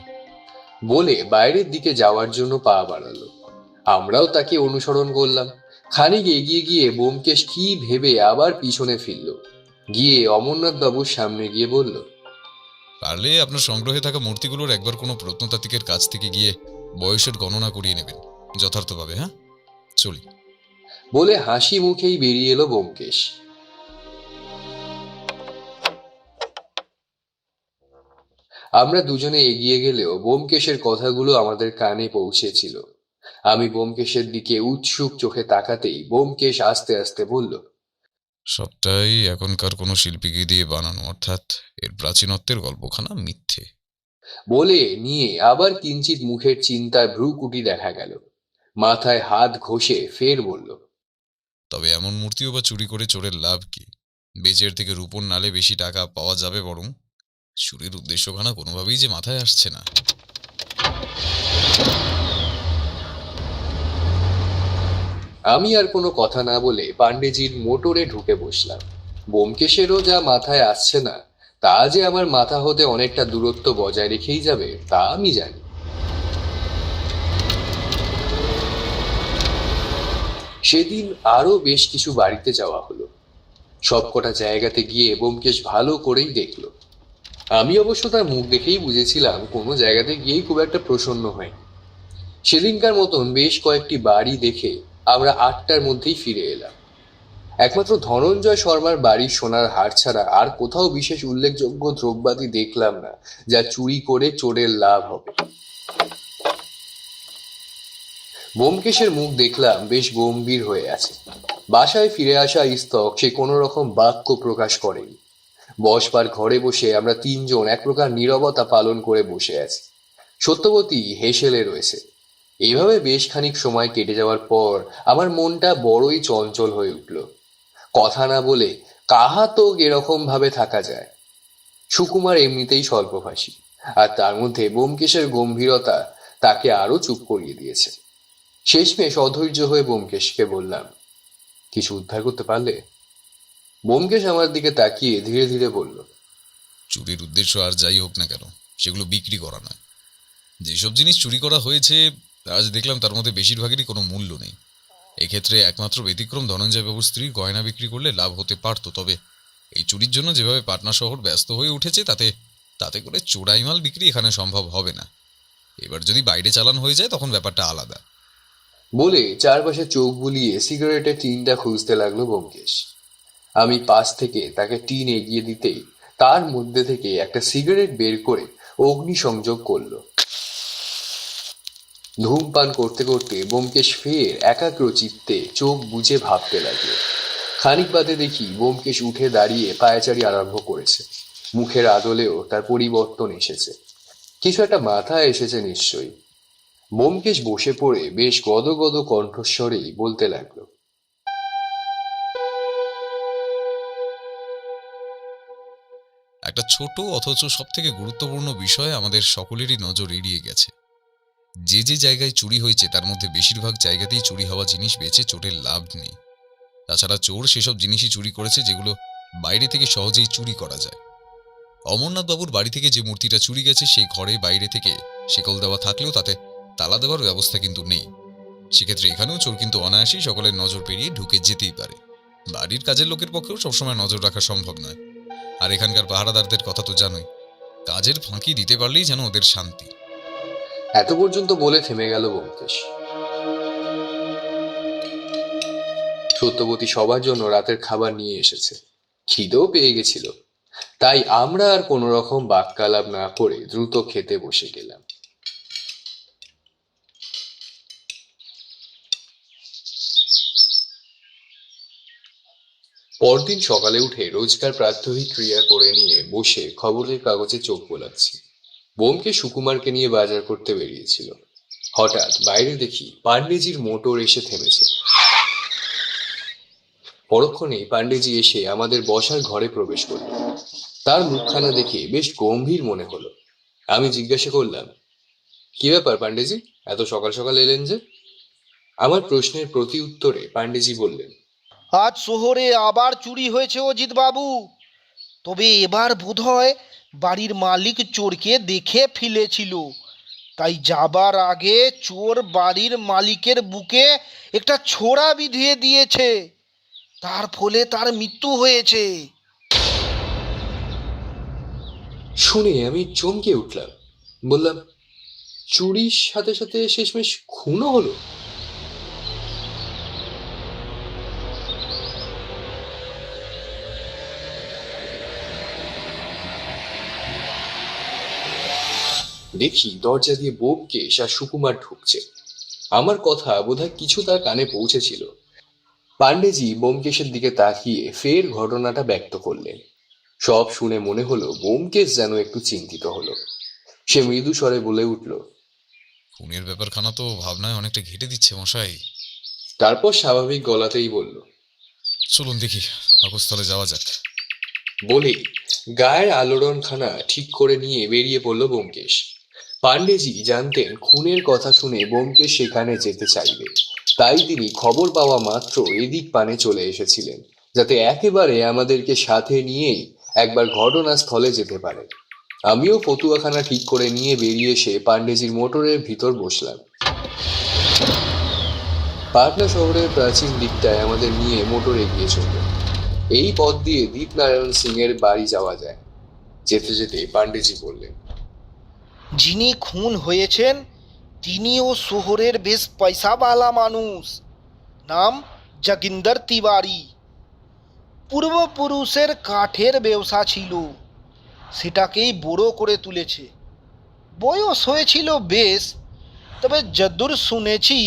বলে বাইরের দিকে যাওয়ার জন্য পা বাড়ালো। আমরাও তাকে অনুসরণ করলাম। খানিক এগিয়ে গিয়ে ব্যোমকেশ কি ভেবে আবার পিছনে ফিরল, গিয়ে অমরনাথ বাবুর সামনে গিয়ে বলল, পারলে আপনার সংগ্রহে থাকা মূর্তিগুলোর একবার কোনো প্রত্নতাত্ত্বিকের কাছ থেকে গিয়ে বয়সের গণনা করিয়ে নেবেন, যথার্থভাবে। হ্যাঁ, চলি। বলে হাসি মুখেই বেরিয়ে এলো ব্যোমকেশ। আমরা দুজনে এগিয়ে গেলেও ব্যোমকেশের কথাগুলো আমাদের কানে পৌঁছেছিল। আমি ব্যোমকেশের দিকে উৎসুক চোখে তাকাতেই ব্যোমকেশ আস্তে আস্তে বলল, সবটাই এখনকার কোনো শিল্পীকে দিয়ে বানানো, অর্থাৎ এর প্রাচীনত্বের গল্পখানা মিথ্যে। বলে নিয়ে আবার কিঞ্চিত মুখের চিন্তায় ভ্রুকুটি দেখা গেল। মাথায় হাত ঘষে ফের বলল, তবে এমন মূর্তিও বা চুরি করে চোরের লাভ কি? বেচের থেকে রূপোর নালে বেশি টাকা পাওয়া যাবে, বরং চুরির উদ্দেশ্যখানা কোনোভাবেই যে মাথায় আসছে না। আমি আর কোনো কথা না বলে পাণ্ডেজির মোটরে ঢুকে বসলাম। ব্যোমকেশেরও যা মাথায় আসছে না, তা যে আমার মাথা হতে অনেকটা দূরত্ব বজায় রেখেই যাবে তা আমি জানি। সেদিন আরো বেশ কিছু বাড়িতে যাওয়া হলো। সবকটা জায়গাতে গিয়ে ব্যোমকেশ ভালো করেই দেখলো। আমি অবশ্য তার মুখ দেখেই বুঝেছিলাম কোনো জায়গাতে গিয়েই খুব একটা প্রসন্ন হয়নি। সেদিনকার মতন বেশ কয়েকটি বাড়ি দেখে আমরা 8টার মধ্যেই ফিরে এলাম। একমাত্র ধনঞ্জয় শর্মার বাড়ির সোনার হার ছাড়া আর কোথাও বিশেষ উল্লেখযোগ্য দ্রব্যাদি দেখলাম না যা চুরি করে চোরের লাভ হবে। ব্যোমকেশের মুখ দেখলাম বেশ গম্ভীর হয়ে আছে। বাসায় ফিরে আসা স্তক সে কোনো রকম বাক্য প্রকাশ করেনি। বসবার ঘরে বসে আমরা তিনজন এক প্রকার নীরবতা পালন করে বসে আছি। সত্যবতী হেসেলে রয়েছে। এইভাবে বেশ খানিক সময় কেটে যাওয়ার পর আমার মনটা বড়ই চঞ্চল হয়ে উঠল। কথা না বলে কাহা তো এরকম ভাবে থাকা যায়। সুকুমার এমনিতেই স্বল্পভাষী, আর তার মধ্যে ব্যোমকেশের গম্ভীরতা তাকে আরো চুপ করিয়ে দিয়েছে। শেষমেশ অধৈর্য হয়ে ব্যোমকেশকে বললাম, কিছু উদ্ধার করতে পারলে? ব্যোমকেশ আমার দিকে তাকিয়ে ধীরে ধীরে বলল, চুরির উদ্দেশ্য আর যাই হোক না কেন, সেগুলো বিক্রি করা নয়। যেসব জিনিস চুরি করা হয়েছে আজ দেখলাম তার মধ্যে বেশিরভাগেরই কোনো মূল্য নেই। এক্ষেত্রে একমাত্র ব্যতিক্রম ধনঞ্জয় বাবুর স্ত্রীর গয়না বিক্রি করলে লাভ হতে পারত। তবে এই চুরির জন্য যেভাবে পাটনা শহর ব্যস্ত হয়ে উঠেছে তাতে করে চোরাই মাল বিক্রি এখানে সম্ভব হবে না। এবার যদি বাইরে চালান হয়ে যায় তখন ব্যাপারটা আলাদা। বলে চারপাশে চোখ বুলিয়ে সিগারেটের টিনটা খুঁজতে লাগলো ব্যোমকেশ। আমি পাশ থেকে তাকে টিন এগিয়ে দিতেই তার মধ্যে থেকে একটা সিগারেট বের করে অগ্নিসংযোগ করলো। ধূমপান করতে করতে ব্যোমকেশ ফের একাগ্র চিত্তে চোখ বুজে ভাবতে লাগলো। খানিক বাদে দেখি ব্যোমকেশ উঠে দাঁড়িয়ে পায়চারি আরম্ভ করেছে। মুখের আদলেও তার পরিবর্তন এসেছে, কিছু একটা মাথায় এসেছে নিশ্চয়ই। ব্যোমকেশ বসে পড়ে বেশ গদগদ কণ্ঠস্বরেই বলতে লাগলো, একটা ছোট অথচ সব থেকে গুরুত্বপূর্ণ বিষয়ে আমাদের সকলেরই নজর এড়িয়ে গেছে। যে যে জায়গায় চুরি হয়েছে তার মধ্যে বেশিরভাগ জায়গাতেই চুরি হওয়া জিনিস বেচে চোরের লাভ নেই। তাছাড়া চোর সেসব জিনিসই চুরি করেছে যেগুলো বাইরে থেকে সহজেই চুরি করা যায়। অমরনাথ বাবুর বাড়ি থেকে যে মূর্তিটা চুরি গেছে সেই ঘরে বাইরে থেকে শিকল দেওয়া থাকলেও তাতে তালা দেওয়ার ব্যবস্থা কিন্তু নেই। সেক্ষেত্রে এখানেও চোর কিন্তু অনায়াসেই সকলের নজর পেরিয়ে ঢুকে যেতেই পারে। বাড়ির কাজের লোকের পক্ষেও সবসময় নজর রাখা সম্ভব নয়। আর এখানকার পাহারাদারদের কথা তো জানোই, কাজের ফাঁকি দিতে পারলেই যেন ওদের শান্তি। এত পর্যন্ত বলে থেমে গেল ব্যোমকেশ। সত্যবতী সবার জন্য রাতের খাবার নিয়ে এসেছে, খিদেও পেয়ে গেছিল। তাই আমরা আর কোনো রকম বাক্যালাপ না করে দ্রুত খেতে বসে গেলাম। পরদিন সকালে উঠে রোজকার প্রাত্যহিক ক্রিয়া করে নিয়ে বসে খবরের কাগজে চোখ বোলাচ্ছি। ব্যোমকেশ সুকুমারকে নিয়ে বাজার করতে বেরিয়েছিল। হঠাৎ বাইরে দেখি পান্ডেজির মোটর এসে থেমেছে। পরক্ষণেই পান্ডেজি এসে আমাদের বসার ঘরে প্রবেশ করল। তার মুখখানা দেখে বেশ গম্ভীর মনে হলো। আমি জিজ্ঞাসা করলাম, কি ব্যাপার পান্ডেজি, এত সকাল সকাল এলেন যে? আমার প্রশ্নের প্রতি উত্তরে পান্ডেজি বললেন, আজ শহরে আবার চুরি হয়েছে অজিত বাবু। তবে এবার বোধহয় বাড়ির মালিক চোরকে দেখে ফেলেছিল, তাই যাবার আগে চোর বাড়ির মালিকের বুকে একটা ছোরা বিধিয়ে দিয়েছে। তার ফলে তার মৃত্যু হয়েছে। শুনে আমি চমকে উঠলাম। বললাম, চুরির সাথে সাথে শেষমেশ খুনও হলো? দেখি দরজা দিয়ে ব্যোমকেশ আর সুকুমার ঢুকছে। আমার কথা বোধহয় কিছু তার কানে পৌঁছেছিল। পান্ডেজি ব্যোমকেশের দিকে তাকিয়ে ফের ঘটনাটা ব্যক্ত করলেন। সব শুনে মনে হলো ব্যোমকেশ যেন একটু চিন্তিত হলো। সে মৃদু স্বরে বলে উঠল, খুনের ব্যাপারখানা তো ভাবনায় অনেকটা ঘেটে দিচ্ছে মশাই। তারপর স্বাভাবিক গলাতেই বলল, চলুন দেখি পাকস্থলে যাওয়া যাক। বলেই গায়ের আলোড়নখানা ঠিক করে নিয়ে বেরিয়ে পড়ল ব্যোমকেশ। পান্ডেজি জানতেন খুনের কথা শুনে ব্যোমকেশ সেখানে যেতে চাইবে, তাই তিনি খবর পাওয়া মাত্র এদিক পানে চলে এসেছিলেন, যাতে একেবারে আমাদেরকে সাথে নিয়েই একবার ঘটনাস্থলে যেতে পারে। আমিও ফতুয়াখানা ঠিক করে নিয়ে বেরিয়ে এসে পান্ডেজির মোটরের ভিতর বসলাম। পাটনা শহরের প্রাচীন দিকটায় আমাদের নিয়ে মোটর এগিয়ে চলল। এই পথ দিয়ে দীপনারায়ণ সিং এর বাড়ি যাওয়া যায়। যেতে যেতে পান্ডেজি বললেন, যিনি খুন হয়েছেন তিনিও শহরের বেশ পয়সাওয়ালা মানুষ। নাম জগিন্দর তিওয়ারি। পূর্বপুরুষের কাঠের ব্যবসা ছিল, সেটাকেই বড় করে তুলেছে। বয়স হয়েছিল বেশ, তবে যদ্দূর শুনেছি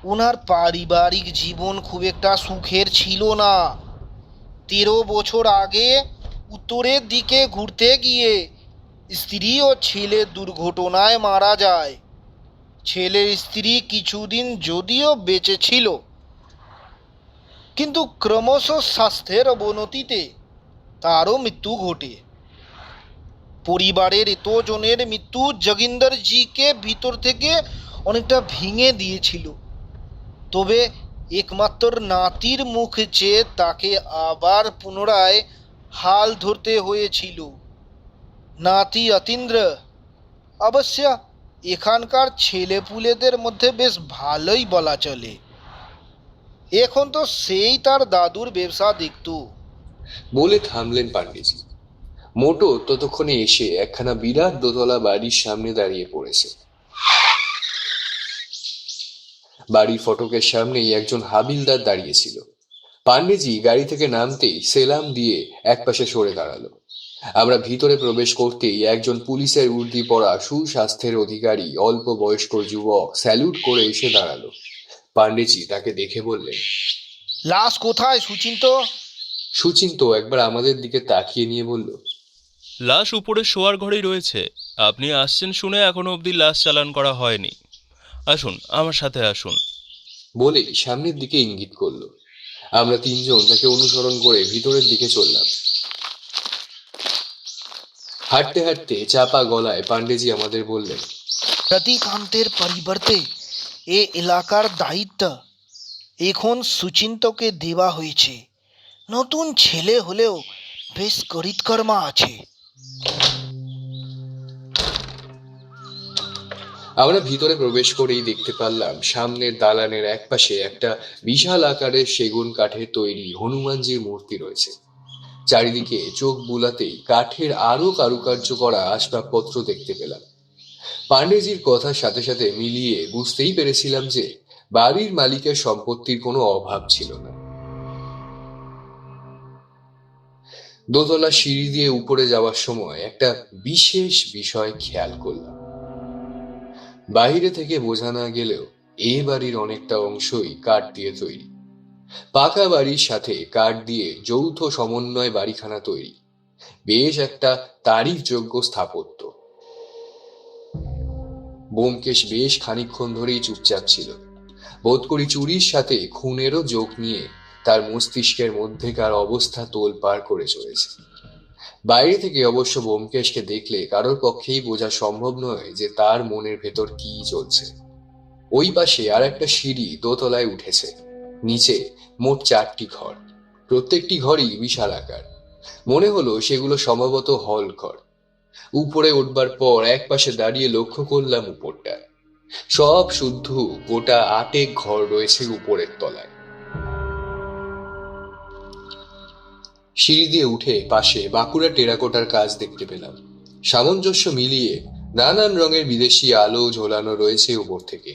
ওনার পারিবারিক জীবন খুব একটা সুখের ছিল না। 13 বছর আগে উত্তরের দিকে ঘুরতে গিয়ে স্ত্রী ও ছেলে দুর্ঘটনায় মারা যায়। ছেলের স্ত্রী কিছুদিন যদিও বেঁচে ছিল, কিন্তু ক্রমশ স্বাস্থ্যের অবনতিতে তারও মৃত্যু ঘটে। পরিবারের এতজনের মৃত্যু যোগিন্দরজিকে ভিতর থেকে অনেকটা ভেঙে দিয়েছিল। তবে একমাত্র নাতির মুখ চেয়ে তাকে আবার পুনরায় হাল ধরতে হয়েছিল। নাতি অতীন্দ্র অবশ্য এখানকার ছেলেপুলেদের মধ্যে বেশ ভালোই বলা চলে। এখন তো সেই তার দাদুর ব্যবসা দেখত। বলে থামলেন পাণ্ডেজি। মোটো ততক্ষণে এসে একখানা বিরাট দোতলা বাড়ির সামনে দাঁড়িয়ে পড়েছে। বাড়ির ফটকের সামনেই একজন হাবিলদার দাঁড়িয়েছিল। পাণ্ডেজি গাড়ি থেকে নামতেই সেলাম দিয়ে একপাশে সরে দাঁড়ালো। আমরা ভিতরে প্রবেশ করতেই একজন পুলিশের উর্দি পরা সুস্বাস্থ্যের অধিকারী অল্প বয়স্ক যুবক স্যালুট করে এসে দাঁড়ালো। পাণ্ডেজি তাকে দেখে বললেন, লাশ কোথায় সুচিন্ত? সুচিন্ত একবার আমাদের দিকে তাকিয়ে নিয়ে বলল, লাশ উপরে শোয়ার ঘরেই রয়েছে। আপনি আসছেন শুনে এখনো অবধি লাশ চালান করা হয়নি। আসুন, আমার সাথে আসুন। বলেই সামনের দিকে ইঙ্গিত করলো। আমরা তিনজন তাকে অনুসরণ করে ভিতরের দিকে চললাম। হাঁটতে হাঁটতে চাপা গলায় পাণ্ডেজি আমাদের বললেন, রতিকান্তের পরিবর্তে এ এলাকার দায়িত্ব এখন সুচিন্তকে দেওয়া হয়েছে। নতুন ছেলে হলেও বেশ করিতকর্মা আছে। আমরা ভিতরে প্রবেশ করেই দেখতে পারলাম সামনের দালানের একপাশে একটা বিশাল আকারের সেগুন কাঠের তৈরি হনুমানজির মূর্তি রয়েছে। চারিদিকে চোখ বুলাতেই কাঠের আরো কারুকার্য করা আসবাবপত্র দেখতে পেলাম। পাণ্ডেজির কথার সাথে সাথে মিলিয়ে বুঝতেই পেরেছিলাম যে বাড়ির মালিকের সম্পত্তির কোনো অভাব ছিল না। দোতলা সিঁড়ি দিয়ে উপরে যাওয়ার সময় একটা বিশেষ বিষয় খেয়াল করলাম। বাইরে থেকে বোঝা না গেলেও এ বাড়ির অনেকটা অংশই কাঠ দিয়ে তৈরি। পাকা বাড়ির সাথে কাঠ দিয়ে যৌথ সমন্বয় বাড়িখানা তৈরি। বেশ একটা তারিফযোগ্য স্থাপত্য। ব্যোমকেশ বেশ খানিকক্ষণ ধরেই চুপচাপ ছিল। বোধ করি চুরির সাথে খুনেরও যোগ নিয়ে তার মস্তিষ্কের মধ্যেকার অবস্থা তোলপাড় করে চলেছে। বাইরে থেকে অবশ্য ব্যোমকেশকে দেখলে কারোর পক্ষেই বোঝা সম্ভব নয় যে তার মনের ভেতর কি চলছে। ওই পাশে আর একটা সিঁড়ি দোতলায় উঠেছে। নিচে মোট 4টি ঘর, প্রত্যেকটি ঘরই বিশাল আকার। মনে হলো সেগুলো সম্ভবত হল ঘর। উপরে উঠবার পর এক পাশে দাঁড়িয়ে লক্ষ্য করলাম উপরটা সব শুদ্ধ গোটা 8 ঘর রয়েছে উপরের তলায়। সিঁড়ি দিয়ে উঠে পাশে বাঁকুড়া টেরাকোটার কাজ দেখতে পেলাম। সামঞ্জস্য মিলিয়ে নানান রঙের বিদেশি আলো ঝোলানো রয়েছে উপর থেকে।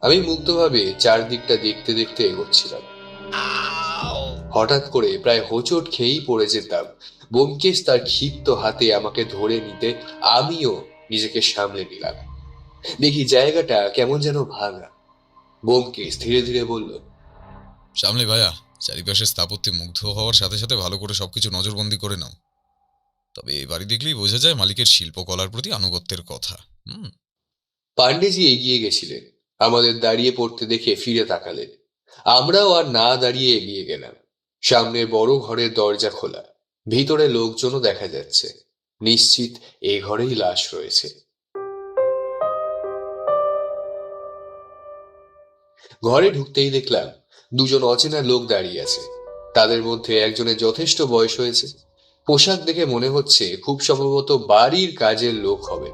আমি মুগ্ধভাবে চারদিকটা দেখতে দেখতে এগোচ্ছিলাম। হঠাৎ করে প্রায় হোঁচট খেয়েই পড়ে যেতাম ব্যোমকেশ তার ক্ষিপ্ত হাতে আমাকে ধরে নিতে। আমিও নিজেকে সামলে নিলাম। দেখি জায়গাটা কেমন যেন ভাঙা। ব্যোমকেশ ধীরে ধীরে বলল, সামলে ভাইয়া, চারিপাশে স্থাপত্যে মুগ্ধ হওয়ার সাথে সাথে ভালো করে সবকিছু নজরবন্দি করে নাও। তবে এই বাড়ি দেখলেই বোঝা যায় মালিকের শিল্পকলার প্রতি আনুগত্যের কথা। পাণ্ডেজি এগিয়ে গেছিলেন। আমাদের দাঁড়িয়ে পড়তে দেখে ফিরে তাকালেন। আমরাও আর না দাঁড়িয়ে এগিয়ে গেলাম। সামনের বড় ঘরের দরজা খোলা, ভিতরে লোকজনও দেখা যাচ্ছে। নিশ্চিত এই ঘরেই লাশ রয়েছে। ঘরে ঢুকতেই দেখলাম দুজন অচেনা লোক দাঁড়িয়ে আছে। তাদের মধ্যে একজনের যথেষ্ট বয়স হয়েছে। পোশাক দেখে মনে হচ্ছে খুব সম্ভবত বাড়ির কাজের লোক হবে।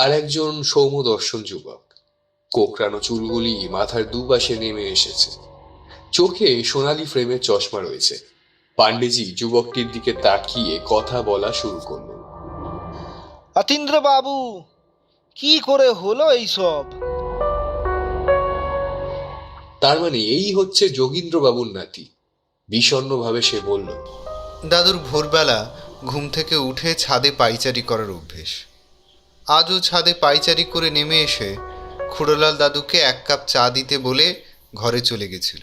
আর একজন সৌম্যদর্শন যুবক। কোকড়ানো চুলগুলি মাথার দুপাশে নেমে এসেছে। চোখে সোনালী ফ্রেমের চশমা রয়েছে। পাণ্ডেজি যুবকটির দিকে তাকিয়ে কথা বলা শুরু করলেন। অতীন্দ্র বাবু, কি করে হলো এইসব? তার মানে এই হচ্ছে যোগীন্দ্রবাবুর নাতি। বিষণ্ণভাবে সে বলল, দাদুর ভোরবেলা ঘুম থেকে উঠে ছাদে পায়চারি করার অভ্যেস। আজও ছাদে পায়চারি করে নেমে এসে খুড়োলাল দাদুকে 1 কাপ চা দিতে বলে ঘরে চলে গেছিল।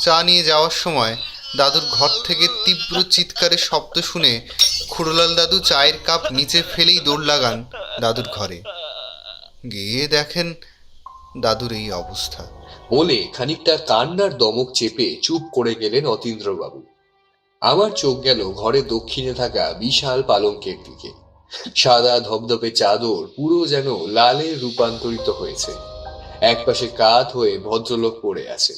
চা নিয়ে যাওয়ার সময় দাদুর ঘর থেকে তীব্র চিৎকারের শব্দ শুনে খুড়োলাল দাদু চায়ের কাপ নিচে ফেলেই দৌড় লাগান দাদুর ঘরে। গিয়ে দেখেন দাদুর এই অবস্থা। বলে খানিকটা কান্নার দমক চেপে চুপ করে গেলেন অতীন্দ্রবাবু। আমার চোখ গেল ঘরের দক্ষিণে থাকা বিশাল পালঙ্কের দিকে। সাদা ধবধবে চাদর পুরো যেন লালে রূপান্তরিত হয়েছে। একপাশে কাত হয়ে ভদ্রলোক পড়ে আছে,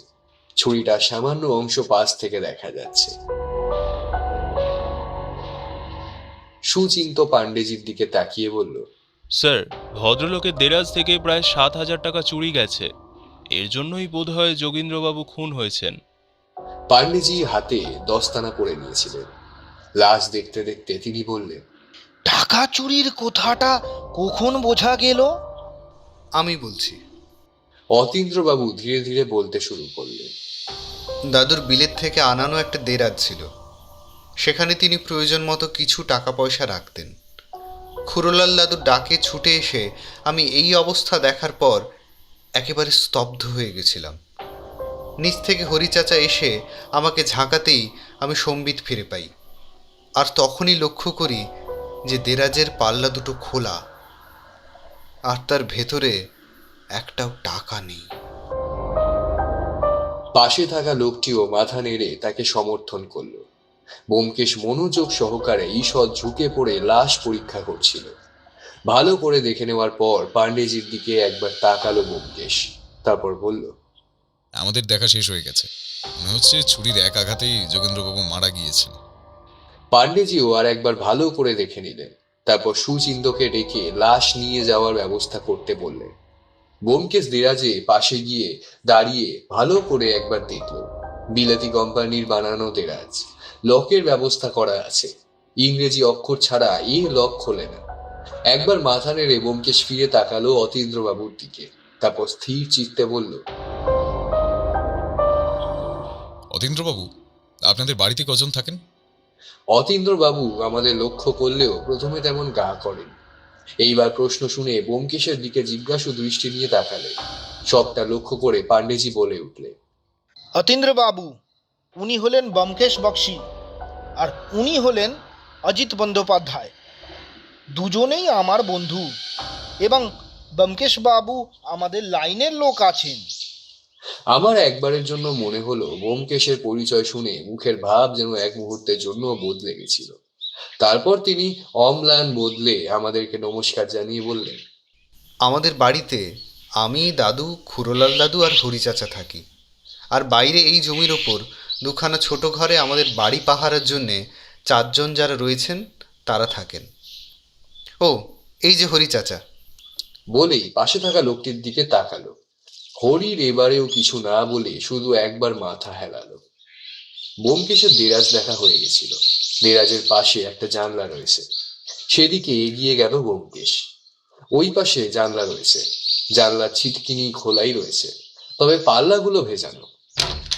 ছুরিটা সামান্য অংশ পাশ থেকে দেখা যাচ্ছে। সুচিন্ত পাণ্ডেজির দিকে তাকিয়ে বলল, স্যার, ভদ্রলোকের দেরাজ থেকে প্রায় 7,000 টাকা চুরি গেছে। এর জন্যই বোধহয় যোগীন্দ্রবাবু খুন হয়েছেন। পাণ্ডেজি হাতে দস্তানা পরে নিয়েছিলেন। লাশ দেখতে দেখতে তিনি বললেন, টাকা চুরির কথাটা কখন বোঝা গেল? আমি বলছি। অতীন্দ্রবাবু ধীরে ধীরে বলতে শুরু করলেন, দাদুর বিলেত থেকে আনানো একটা দেরাজ ছিল, সেখানে তিনি প্রয়োজন মতো কিছু টাকা পয়সা রাখতেন। খুড়োলাল দাদুর ডাকে ছুটে এসে আমি এই অবস্থা দেখার পর একেবারে স্তব্ধ হয়ে গেছিলাম। নিচ থেকে হরিচাচা এসে আমাকে ঝাঁকাতেই আমি সম্বিত ফিরে পাই, আর তখনই লক্ষ্য করি যে দেরাজের পাল্লা দুটো খোলা, আর তার ভেতরে একটাও টাকা নেই। পাশে থাকা লোকটিও মাথা নেড়ে তাকে সমর্থন করল। ব্যোমকেশ মনোযোগ সহকারে ঈষৎ ঝুঁকে পড়ে লাশ পরীক্ষা করছিল। ভালো করে দেখে নেওয়ার পর পাণ্ডেজির দিকে একবার তাকালো ব্যোমকেশ, তারপর বলল, আমাদের দেখা শেষ হয়ে গেছে। মনে হচ্ছে ছুরির এক আঘাতেই যোগেন্দ্রবাবু মারা গিয়েছেন। পাণ্ডেজিও আর একবার ভালো করে দেখে নিলেন, তারপর সুচিন্তকে ডেকে লাশ নিয়ে যাওয়ার ব্যবস্থা করতে বললেন। ব্যোমকেশ দেরাজে পাশে গিয়ে দাঁড়িয়ে ভালো করে একবার দেখল। বিলাতি কোম্পানির বানানো দেরাজ, লকের ব্যবস্থা করা আছে। ইংরেজি অক্ষর ছাড়া লক খোলে না। একবার মাথা নেড়ে ব্যোমকেশ ফিরে তাকালো অতীন্দ্রবাবুর দিকে, তারপর স্থির চিত্তে বলল, অতীন্দ্রবাবু, আপনাদের বাড়িতে কজন থাকেন? অতীন্দ্রবাবু আমাদের লক্ষ্য করলেও প্রথমে তেমন গা করেন। এইবার প্রশ্ন শুনে ব্যোমকেশের দিকে জিজ্ঞাসু দৃষ্টি নিয়ে তাকালেন। সবটা লক্ষ্য করে পাণ্ডেজি বলে উঠলেন, অতীন্দ্রবাবু, উনি হলেন ব্যোমকেশ বক্সী, আর উনি হলেন অজিত বন্দ্যোপাধ্যায়। দুজনেই আমার বন্ধু, এবং ব্যোমকেশ বাবু আমাদের লাইনের লোক আছেন। আমার একবারের জন্য মনে হলো ব্যোমকেশের পরিচয় শুনে মুখের ভাব যেন এক মুহূর্তের জন্য বদলে গেছিল। তারপর তিনি অম্লান বদলে আমাদেরকে নমস্কার জানিয়ে বললেন, আমাদের বাড়িতে আমি, দাদু, খুড়োলাল দাদু আর হরিচাচা থাকি। আর বাইরে এই জমির ওপর দুখানা ছোট ঘরে আমাদের বাড়ি পাহারার জন্যে 4 জন যারা রয়েছেন তারা থাকেন। ও, এই যে হরিচাচা। বলেই পাশে থাকা লোকটির দিকে তাকালো। হরির এবারেও কিছু না বলে শুধু একবার মাথা হেলালো। ব্যোমকেশের দেরাজ দেখা হয়ে গেছিল। দেরাজের পাশে একটা জানলা রয়েছে, সেদিকে এগিয়ে গেল ব্যোমকেশ। ওই পাশে জানলা রয়েছে, জানলার ছিটকিনি খোলাই রয়েছে, তবে পাল্লাগুলো ভেজানো।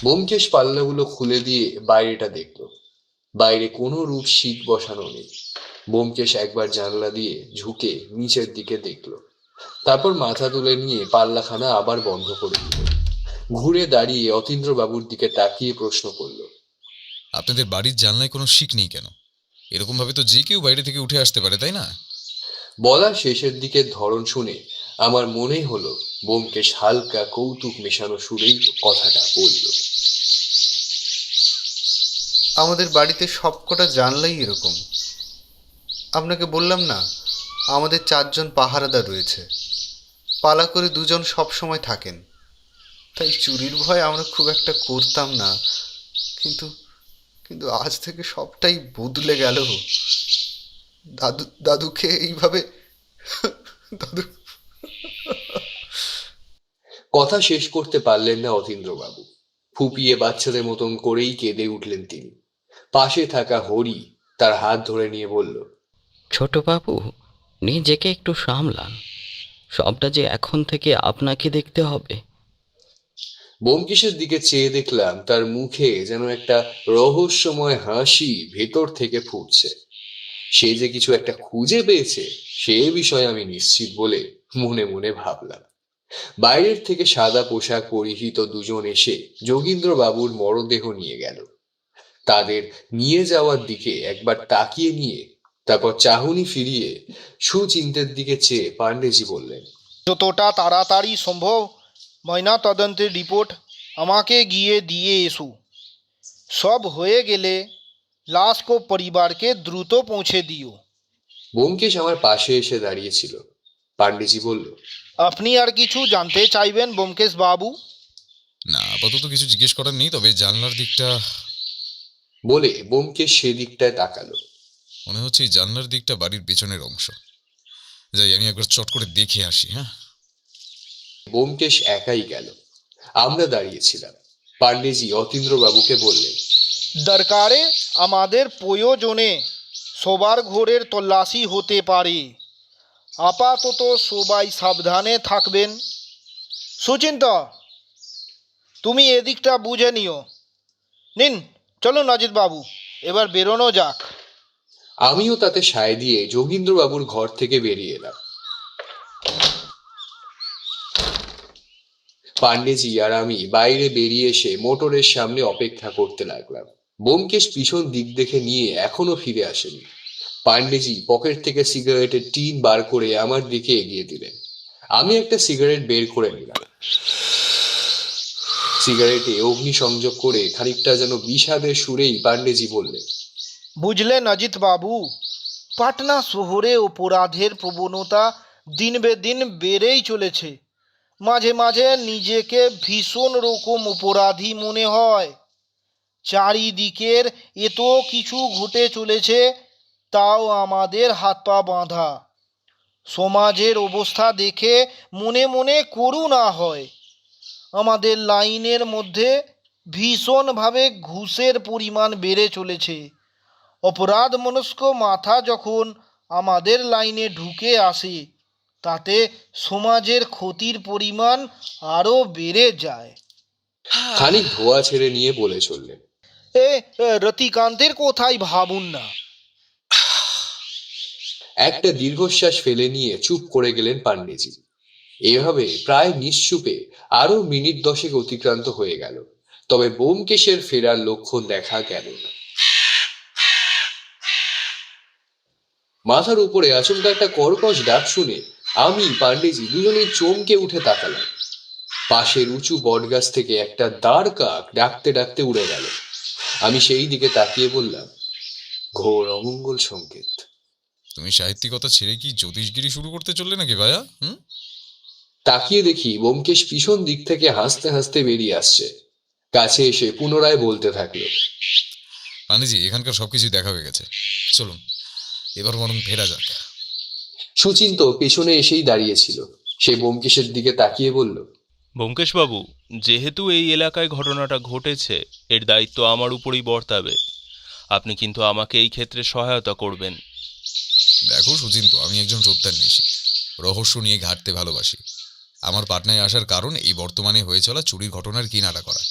ব্যোমকেশ পাল্লাগুলো খুলে দিয়ে বাইরেটা দেখলো। বাইরে কোনো রূপ শীত বসানো নেই। ব্যোমকেশ একবার জানলা দিয়ে ঝুঁকে নিচের দিকে দেখলো, তারপর মাথা তুলে নিয়ে পাল্লাখানা আবার বন্ধ করে দিল। ঘুরে দাঁড়িয়ে অতীন্দ্রবাবুর দিকে তাকিয়ে প্রশ্ন করলো, আপনাদের বাড়ির জানলায় কোনো শিক নেই কেন? এরকম ভাবে তো যে কেউ বাইরে থেকে উঠে আসতে পারে, তাই না? বলার শেষের দিকের ধরন শুনে আমার মনে হলো ব্যোমকেশ হালকা কৌতুক মেশানো সুরেই কথাটা বলল। আমাদের বাড়িতে সবকটা জানলাই এরকম। আপনাকে বললাম না, আমাদের 4 জন পাহারাদার রয়েছে। পালা করে 2 জন সব সময় থাকেন। তাই চুরির ভয় আমরা খুব একটা করতাম না, কিন্তু কিন্তু আজ থেকে সবটাই বদলে গেল। দাদুকে এইভাবে দাদু। কথা শেষ করতে পারলেন না অতীন্দ্রবাবু। ফুপিয়ে বাচ্চাদের মতন করেই কেঁদে উঠলেন তিনি। পাশে থাকা হরি তার হাত ধরে নিয়ে বলল, ছোট বাবু, নিজেকে একটু সামলান। সবটা যে এখন থেকে আপনাকে দেখতে হবে। ব্যোমকেশের দিকে চেয়ে দেখলাম তার মুখে যেন একটা রহস্যময় হাসি ভেতর থেকে ফুটছে। সে যে কিছু একটা খুঁজে পেয়েছে সে বিষয়ে আমি নিশ্চিত বলে মনে মনে ভাবলাম। বাইরের থেকে সাদা পোশাক পরিহিত দুজন এসে যোগীন্দ্র বাবুর মরদেহ নিয়ে গেল। তাদের নিয়ে যাওয়ার দিকে একবার তাকিয়ে নিয়ে তারপর চাহনি ফিরিয়ে সুচিন্তের দিকে চেয়ে পাণ্ডেজি বললেন, যতটা তাড়াতাড়ি সম্ভব ময়না তদন্তের রিপোর্ট আমাকে গিয়ে দিয়ে এসো। সব হয়ে গেলে লাশকে পরিবারকে দ্রুত পৌঁছে দিও। ব্যোমকেশ আমার পাশে এসে দাঁড়িয়েছিল। পাণ্ডেজি বলল, আপনি আর কিছু জানতে চাইবেন ব্যোমকেশ বাবু? না, আপাতত কিছু জিজ্ঞেস করার নেই, তবে জানলার দিকটা বলে ব্যোমকেশ সেদিকটায় তাকালো। মনে হচ্ছে এই জানলার দিকটা বাড়ির পেছনের অংশ। যাই, আমি একবার চট করে দেখে আসি। হ্যাঁ। ব্যোমকেশ একাই গেল। আমরা দাঁড়িয়েছিলাম। পাণ্ডেজি অতীন্দ্রবাবুকে বললেন, দরকারে আমাদের প্রয়োজনে সবার ঘরের তল্লাশি হতে পারে। আপাতত সবাই সাবধানে থাকবেন। সুচিন্ত, তুমি এদিকটা বুঝে নিও। নিন, চলুন অজিত বাবু, এবার বেরোনো যাক। আমিও তাতে সায় দিয়ে যোগীন্দ্রবাবুর ঘর থেকে বেরিয়ে এলাম। পাণ্ডেজি আর আমি বাইরে বেরিয়ে এসে মোটরের সামনে অপেক্ষা করতে লাগলাম। ব্যোমকেশ পিছন দিক দেখে নিয়ে এখনো ফিরে আসেনি। পাণ্ডেজি পকেট থেকে সিগারেটের টিন বার করে আমার দিকে এগিয়ে দিলেন। আমি একটা সিগারেট বের করে নিলাম। সিগারেটে অগ্নি সংযোগ করে খানিকটা যেন বিষাদের সুরেই পাণ্ডেজি বললেন, বুঝলেন অজিত বাবু, পাটনা শহরে অপরাধের প্রবণতা দিন বেদিন বেড়েই চলেছে। মাঝে মাঝে নিজেকে ভীষণ রকম অপরাধী মনে হয়। চারিদিকের এত কিছু ঘটে চলেছে, তাও আমাদের হাত পা বাঁধা। সমাজের অবস্থা দেখে মনে মনে করুণা হয়। আমাদের লাইনের মধ্যে ভীষণভাবে ঘুষের পরিমাণ বেড়ে চলেছে। অপরাধ মনস্ক মাথা যখন আমাদের লাইনে ঢুকে আসে, তাতে সমাজের ক্ষতির পরিমাণ আরো বেড়ে যায়। খানিক ধোয়া ছেড়ে নিয়ে বলে চললেন, রতিকান্তের কোথায় ভাবুন না। একটা দীর্ঘশ্বাস ফেলে নিয়ে চুপ করে গেলেন পাণ্ডেজি। এভাবে প্রায় নিশ্চুপে আরো মিনিট 10 অতিক্রান্ত হয়ে গেল। তবে ব্যোমকেশের ফেরার লক্ষণ দেখা গেল না। মাথার উপরে আচমকা একটা কর্কশ ডাক শুনে আমি পাণ্ডেজি দুজনেই চমকে উঠে তাকালাম। পাশের উঁচু বটগাছ থেকে একটা দাঁড় কাক ডাকতে ডাকতে উড়ে গেল। আমি সেই দিকে তাকিয়ে বললাম, ঘোর অমঙ্গল সংকেত। তুমি সাহিত্যিকতা ছেড়ে কি জ্যোতিষগিরি শুরু করতে চললে নাকি ভাইয়া? তাকিয়ে দেখি ব্যোমকেশ পিছন দিক থেকে হাসতে হাসতে বেরিয়ে আসছে। কাছে এসে পুনরায় বলতে থাকলো, পাণ্ডেজি, এখানকার সবকিছু দেখা হয়ে গেছে, চলুন এবার বরং ফেরা যাক। সুচিন্ত পেছনে এসেই দাঁড়িয়েছিল। সে ব্যোমকেশের দিকে তাকিয়ে বলল, ব্যোমকেশবাবু, যেহেতু এই এলাকায় ঘটনাটা ঘটেছে, এর দায়িত্ব আমার উপরেই বর্তাবে। আপনি কিন্তু আমাকে এই ক্ষেত্রে সহায়তা করবেন। দেখো সুচিন্ত, আমি একজন সত্যান্বেষী, রহস্য নিয়ে ঘাঁটতে ভালোবাসি। আমার পাটনায় আসার কারণ এই বর্তমানে হয়ে চলা চুরির ঘটনার কিনারা করা,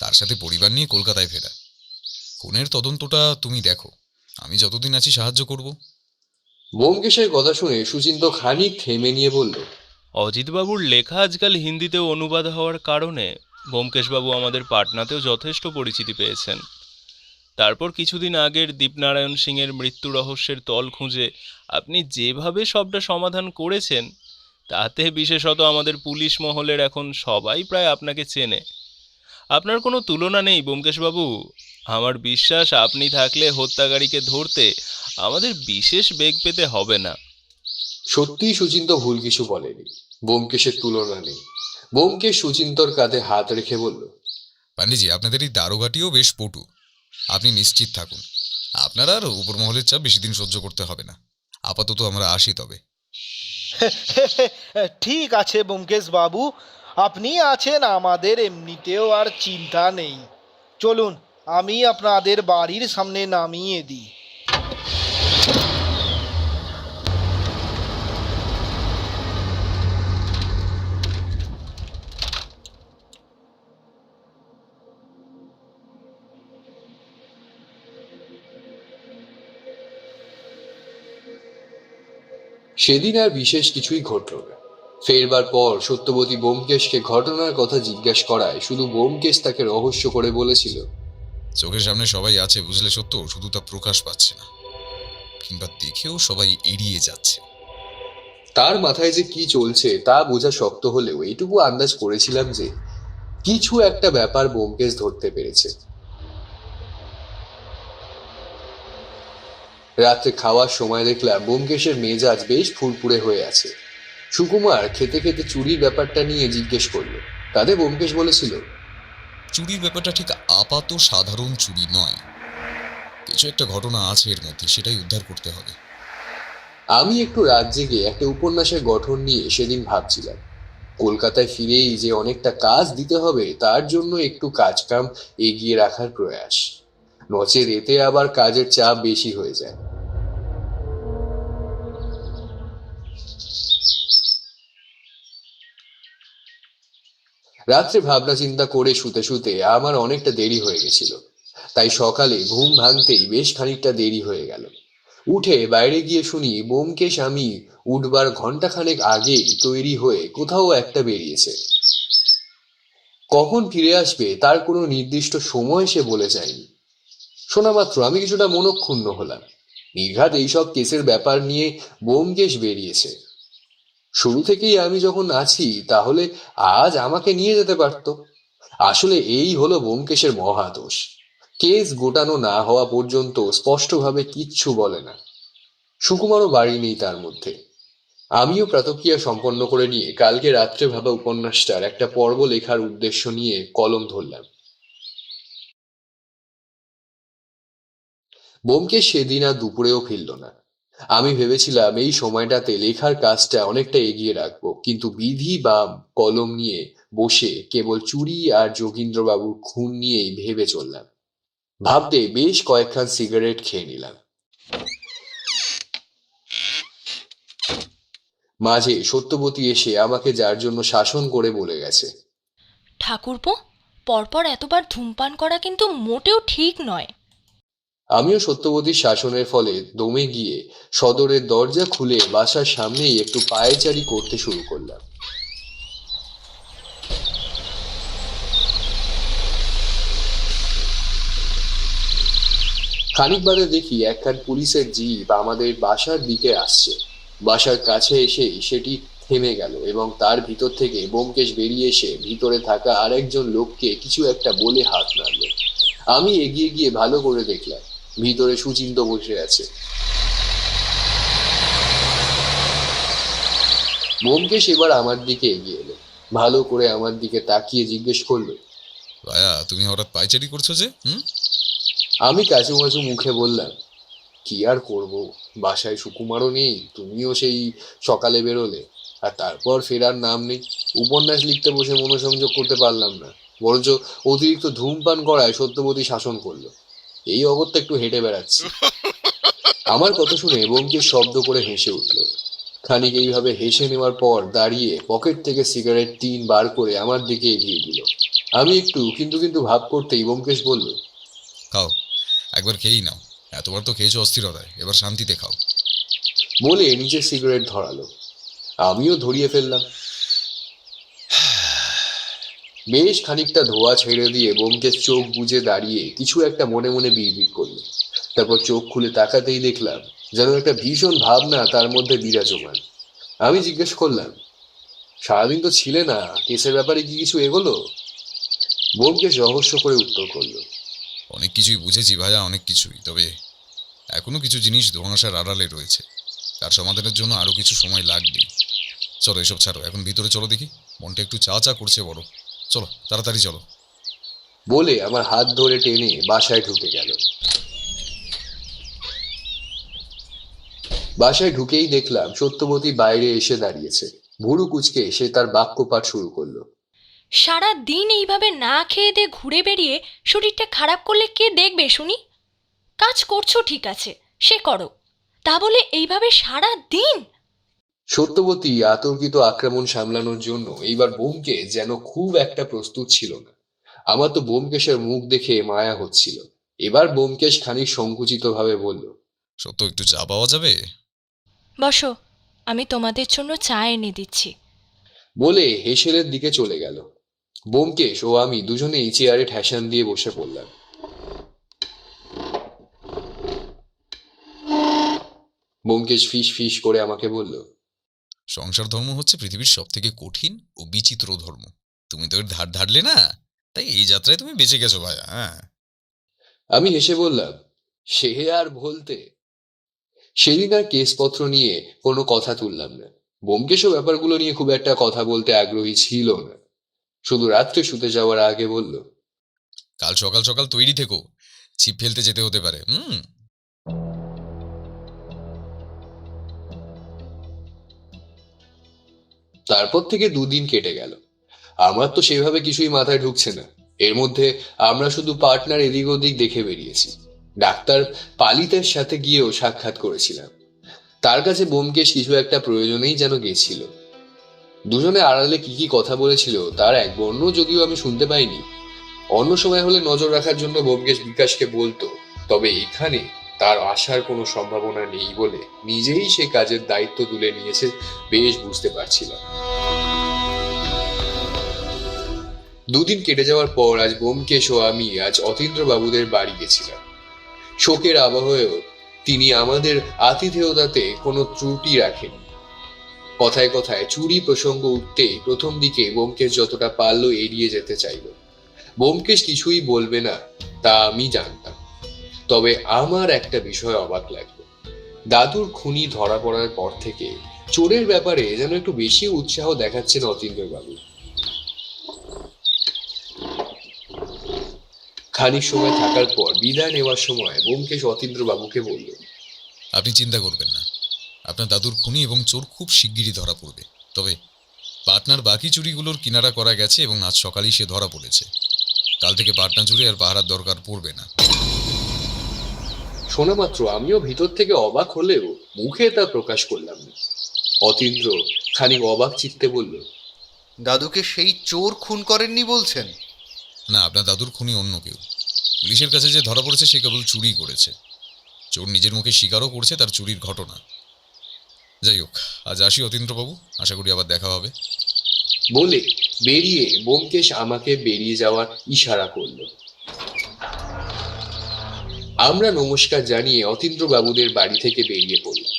তার সাথে পরিবার নিয়ে কলকাতায় ফেরা। খুনের তদন্তটা তুমি দেখো, আমি যতদিন আছি সাহায্য করব। ব্যোমকেশের কথা শুনে সুচিন্ত খানিক থেমে নিয়ে বলল, অজিতবাবুর লেখা আজকাল হিন্দিতেও অনুবাদ হওয়ার কারণে ব্যোমকেশবাবু আমাদের পাটনাতেও যথেষ্ট পরিচিতি পেয়েছেন। তারপর কিছুদিন আগের দীপনারায়ণ সিংয়ের মৃত্যু রহস্যের তল খুঁজে আপনি যেভাবে সবটা সমাধান করেছেন, তাতে বিশেষত আমাদের পুলিশ মহলের এখন সবাই প্রায় আপনাকে চেনে। আপনার কোনো তুলনা নেই ব্যোমকেশবাবু। আমার বিশ্বাস আপনি থাকলে হত্যাকারীকে ধরতে আমাদের বিশেষ বেগ পেতে হবে না। সত্যিই সুচিন্ত ভুল কিছু বলেনি। ব্যোমকেশের তুলনা নেই। ব্যোমকেশ সুচিন্তর কাঁধে হাত রেখে বলল, পাণ্ডেজি, আপনাদের এই দারোগাটিও বেশ পটু। আপনি নিশ্চিত থাকুন, আপনার আর উপর মহলের চাপ বেশি দিন সহ্য করতে হবে না। আপাতত আমরা আসি তবে। ঠিক আছে ব্যোমকেশ বাবু, আপনি আছেন, আমাদের এমনিতেও আর চিন্তা নেই। চলুন, আমি আপনাদের বাড়ির সামনে নামিয়ে দিই। সেদিন আর বিশেষ কিছুই ঘটল না। ফেরবার পর সত্যবতী ব্যোমকেশকে ঘটনার কথা জিজ্ঞেস করায় শুধু ব্যোমকেশ তাকে রহস্য করে বলেছিল, চোখের সামনে সবাই আছে বুঝলে সত্য, শুধু তা প্রকাশ পাচ্ছে না, কিংবা দেখেও সবাই এড়িয়ে যাচ্ছে। তার মাথায় যে কি চলছে তা বোঝা শক্ত হলেও এইটুকু আন্দাজ করেছিলাম যে কিছু একটা ব্যাপার ব্যোমকেশ ধরতে পেরেছে। রাত্রে খাওয়ার সময় দেখলাম ব্যোমকেশের মেজাজ বেশ ফুরফুরে হয়ে আছে। সুকুমার খেতে খেতে চুরির ব্যাপারটা নিয়ে জিজ্ঞেস করলো। তাতে ব্যোমকেশ বলেছিল, চুরির ব্যাপারটা ঠিক আপাত সাধারণ চুরি নয়, কিছু একটা ঘটনা আছে এর মধ্যে, সেটাই উদ্ধার করতে হবে। আমি একটু রাত জেগে একটা উপন্যাসের গঠন নিয়ে সেদিন ভাবছিলাম। কলকাতায় ফিরেই যে অনেকটা কাজ দিতে হবে তার জন্য একটু কাজকাম এগিয়ে রাখার প্রয়াস, নচেত এতে আবার কাজের চাপ বেশি হয়ে যায়। রাত্রে ভাবনা চিন্তা করে শুতে শুতে আমার অনেকটা দেরি হয়ে গেছিল, তাই সকালে ঘুম ভাঙতেই বেশ খানিকটা দেরি হয়ে গেল। উঠে বাইরে গিয়ে শুনি ব্যোমকেশ আমি উঠবার ঘন্টাখানেক আগেই তৈরি হয়ে কোথাও একটা বেরিয়েছে। কখন ফিরে আসবে তার কোনো নির্দিষ্ট সময় সে বলে যায়নি। শোনা মাত্র আমি কিছুটা মনক্ষুণ্ণ হলাম। নির্ঘাত এইসব কেসের ব্যাপার নিয়ে ব্যোমকেশ বেরিয়েছে। শুরু থেকেই আমি যখন আছি তাহলে আজ আমাকে নিয়ে যেতে পারত। আসলে এই হলো ব্যোমকেশের মহাদোষ, কেস গোটানো না হওয়া পর্যন্ত স্পষ্টভাবে কিচ্ছু বলে না। সুকুমারও বাড়ি নেই তার মধ্যে। আমিও প্রাতক্রিয়া সম্পন্ন করে নিয়ে কালকে রাত্রে ভাবা উপন্যাসটার একটা পর্ব লেখার উদ্দেশ্য নিয়ে কলম ধরলাম। ব্যোমকেশ সেদিন আর দুপুরেও ফিরল না। আমি ভেবেছিলাম এই সময়টাতে লেখার কাজটা অনেকটা এগিয়ে রাখবো, কিন্তু বিধি বা কলম নিয়ে বসে কেবল চুরি আর যোগীন্দ্রবাবুর খুন নিয়েই ভেবে চললাম। ভাবতে বেশ কয়েকখান সিগারেট খেয়ে নিলাম। মাঝে সত্যবতী এসে আমাকে যার জন্য শাসন করে বলে গেছে, ঠাকুরপো, পরপর এতবার ধূমপান করা কিন্তু মোটেও ঠিক নয়। আমিও সত্যবতীর শাসনের ফলে দমে গিয়ে সদরের দরজা খুলে বাসার সামনেই একটু পায়চারি করতে শুরু করলাম। খানিক বাদে দেখি একখান পুলিশের জিপ আমাদের বাসার দিকে আসছে। বাসার কাছে এসেই সেটি থেমে গেল এবং তার ভিতর থেকে ব্যোমকেশ বেরিয়ে এসে ভিতরে থাকা আরেকজন লোককে কিছু একটা বলে হাত নাড়ল। আমি এগিয়ে গিয়ে ভালো করে দেখলাম ভিতরে সুচিন্ত বসে আছে। ব্যোমকেশ এবার আমার দিকে এগিয়ে এলো, ভালো করে আমার দিকে তাকিয়ে জিজ্ঞেস করলো, ভাইয়া তুমি হঠাৎ পাইচারি করছো যে? আমি কাচুমাচু মুখে বললাম, কি আর করব, বাসায় সুকুমারও নেই, তুমিও সেই সকালে বেরোলে, আর তারপর ফেরার নাম নেই। উপন্যাস লিখতে বসে মনোসংযোগ করতে পারলাম না, বরঞ্চ অতিরিক্ত ধূমপান করায় সত্যবতী শাসন করলো। এই অগত্যা একটু হেঁটে বেড়াচ্ছি। আমার কথা শুনে ব্যোমকেশ শব্দ করে হেসে উঠল। খানিক এইভাবে হেসে নেওয়ার পর দাঁড়িয়ে পকেট থেকে সিগারেট 3 বার করে আমার দিকে এগিয়ে দিল। আমি একটু কিন্তু কিন্তু ভাব করতেই ব্যোমকেশ বলল, খাও, একবার খেয়েই নাও, এতবার তো খেয়েছো অস্থিরতায়, এবার শান্তিতে খাও। বলে নিচে সিগারেট ধরালো। আমিও ধরিয়ে ফেললাম। বেশ খানিকটা ধোয়া ছেড়ে দিয়ে ব্যোমকেশ চোখ বুজে দাঁড়িয়ে কিছু একটা মনে মনে বিড়বিড় করলো। তারপর চোখ খুলে তাকাতেই দেখলাম যেন একটা ভীষণ ভাবনা তার মধ্যে বিরাজমান। আমি জিজ্ঞেস করলাম, সারাদিন তো ছিলে না, কেসের ব্যাপারে কি কিছু এগোলো? ব্যোমকেশ রহস্য করে উত্তর করলো, অনেক কিছুই বুঝেছি ভাইয়া, অনেক কিছুই, তবে এখনো কিছু জিনিস ধোঁয়াশার আড়ালে রয়েছে, তার সমাধানের জন্য আরো কিছু সময় লাগবে। চলো এসব ছাড়ো, এখন ভিতরে চলো দেখি, মনটা একটু চা চা করছে বড়, চলো তাড়াতাড়ি চলো। বলে আমার হাত ধরে টেনে বাসায় ঢুকে গেল। বাসায় ঢুকেই দেখলাম সত্যবতী বাইরে এসে দাঁড়িয়েছে। ভুরু কুচকে সে তার বাক্যপাঠ শুরু করলো। সারা দিন এইভাবে না খেয়ে দিয়ে ঘুরে বেরিয়ে শরীরটা খারাপ করলে কে দেখবে শুনি? কাজ করছো ঠিক আছে, সে করো, তা বলে এইভাবে সারা দিন? সত্যবতী আতঙ্কিত আক্রমণ সামলানোর জন্য এইবার ব্যোমকেশ যেন খুব একটা প্রস্তুত ছিল না। আমার তো ব্যোমকেশের মুখ দেখে মায়া হচ্ছিল। এবার ব্যোমকেশ খানিক সংকুচিত ভাবে বলল, সত্য একটু চা পাওয়া যাবে? বসো, আমি তোমাদের জন্য চা এনে দিচ্ছি। বলে হেসেলের দিকে চলে গেল। ব্যোমকেশ ও আমি দুজনেই চেয়ারে ঠ্যাসান দিয়ে বসে পড়লাম। ব্যোমকেশ ফিস ফিস করে আমাকে বলল, সংসার ধর্ম হচ্ছে পৃথিবীর সব থেকে কঠিন ও বিচিত্র ধর্ম। তুমি তো এর ধার ধারলে না, তাই এই যাত্রায় তুমি বেঁচে গেছো ভাইয়া। হ্যাঁ, আমি হেসে বললাম, সে আর বলতে। সেদিন আর কেসপত্র নিয়ে কোনো কথা তুললাম না। ব্যোমকেশও ব্যাপারগুলো নিয়ে খুব একটা কথা বলতে আগ্রহী ছিল না। শুধু রাত্রে শুতে যাওয়ার আগে বলল, কাল সকাল সকাল তৈরি থেকো, ছিপ ফেলতে যেতে হতে পারে। তারপর থেকে 2 দিন কেটে গেল। আমার তো সেভাবে কিছুই মাথায় ঢুকছে না। এর মধ্যে আমরা শুধু পার্টনার এদিক ওদিক দেখে বেরিয়েছি। ডাক্তার পালিতের সাথে গিয়েও সাক্ষাৎ করেছিলাম। তার কাছে ব্যোমকেশ কিছু একটা প্রয়োজনেই যেন গেছিল। দুজনে আড়ালে কি কি কথা বলেছিল তার এক বর্ণ যদিও আমি শুনতে পাইনি। অন্য সময় হলে নজর রাখার জন্য ব্যোমকেশ বিকাশকে বলতো, তবে এখানে তার আসার কোনো সম্ভাবনা নেই বলে নিজেই সে কাজের দায়িত্ব তুলে নিয়েছে বেশ বুঝতে পারছিলাম। 2 দিন কেটে যাওয়ার পর আজ ব্যোমকেশ ও আমি আজ অতীন্দ্র বাবুদের বাড়ি গেছিলাম। শোকের আবহেও তিনি আমাদের আতিথেয়তাতে কোনো ত্রুটি রাখেন। কথায় কথায় চুরি প্রসঙ্গ উঠতেই প্রথম দিকে ব্যোমকেশ যতটা পারল এড়িয়ে যেতে চাইল। ব্যোমকেশ কিছুই বলবে না তা আমি জানতাম। তবে আমার একটা বিষয় অবাক লাগলো। দাদুর খুনি ধরা পড়ার পর থেকে চোরের ব্যাপারে যেন একটু বেশি উৎসাহ দেখাচ্ছেন অতীন্দ্র বাবু। খানিক সময় থাকার পর বিদায় নেওয়ার সময় ব্যোমকেশ অতীন্দ্র বাবুকে বলল, আপনি চিন্তা করবেন না, আপনার দাদুর খুনি এবং চোর খুব শিগগিরই ধরা পড়বে। তবে পাটনার বাকি চুরিগুলোর কিনারা করা গেছে এবং আজ সকালেই সে ধরা পড়েছে। কাল থেকে পাটনা চুরি আর পাহারার দরকার পড়বে না। শোনা মাত্র আমিও ভিতর থেকে অবাক হলেও মুখে তা প্রকাশ করলাম না। অতীন্দ্র খানিক অবাক চিত্তে বলল, দাদুকে সেই চোর খুন করেননি বলছেন? না, আপনার দাদুর খুনি অন্য কেউ। পুলিশের কাছে যে ধরা পড়েছে সে কেবল চুরি করেছে। চোর নিজের মুখে স্বীকারও করছে তার চুরির ঘটনা। যাই হোক, আজ আসি অতীন্দ্রবাবু, আশা করি আবার দেখা হবে। বলে বেরিয়ে ব্যোমকেশ আমাকে বেরিয়ে যাওয়ার ইশারা করল। আমরা নমস্কার জানিয়ে অতীন্দ্র বাবুদের বাড়ি থেকে বেরিয়ে পড়লাম।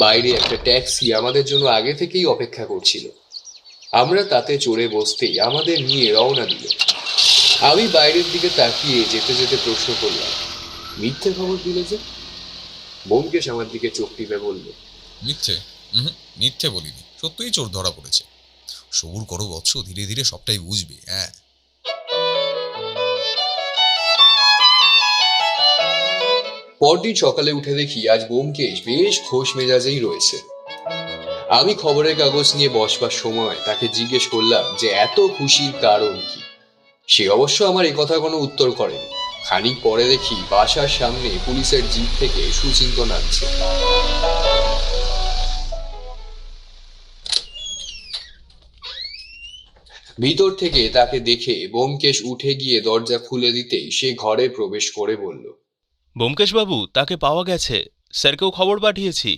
বাইরে একটা ট্যাক্সি আমাদের জন্য আগে থেকেই অপেক্ষা করছিল। আমরা তাতে চড়ে বসতেই আমাদের নিয়ে রওনা দিল। আমি বাইরের দিকে তাকিয়ে যেতে যেতে প্রশ্ন করলাম, মিথ্যে খবর দিলে যে? ব্যোমকেশ আমার দিকে চোখ টিপে বলল, মিথ্যে? মিথ্যে বলিনি, সত্যিই চোর ধরা পড়েছে। সবুর করো বৎস, ধীরে ধীরে সবটাই বুঝবে। হ্যাঁ, পরদিন সকালে উঠে দেখি আজ ব্যোমকেশ বেশ খোশ মেজাজেই রয়েছে। আমি খবরের কাগজ নিয়ে বসবার সময় তাকে জিজ্ঞেস করলাম যে এত খুশির কারণ কি। সে অবশ্য আমার এ কথা কোনো উত্তর করেনি। খানিক পরে দেখি বাসার সামনে পুলিশের জিপ থেকে সুচিন্ত নামছে। ভিতর থেকে তাকে দেখে ব্যোমকেশ উঠে গিয়ে দরজা খুলে দিতেই সে ঘরে প্রবেশ করে বলল, ব্যোমকেশবাবু, তাকে পাওয়া গেছে। স্যারকেও খবর পাঠিয়েছি।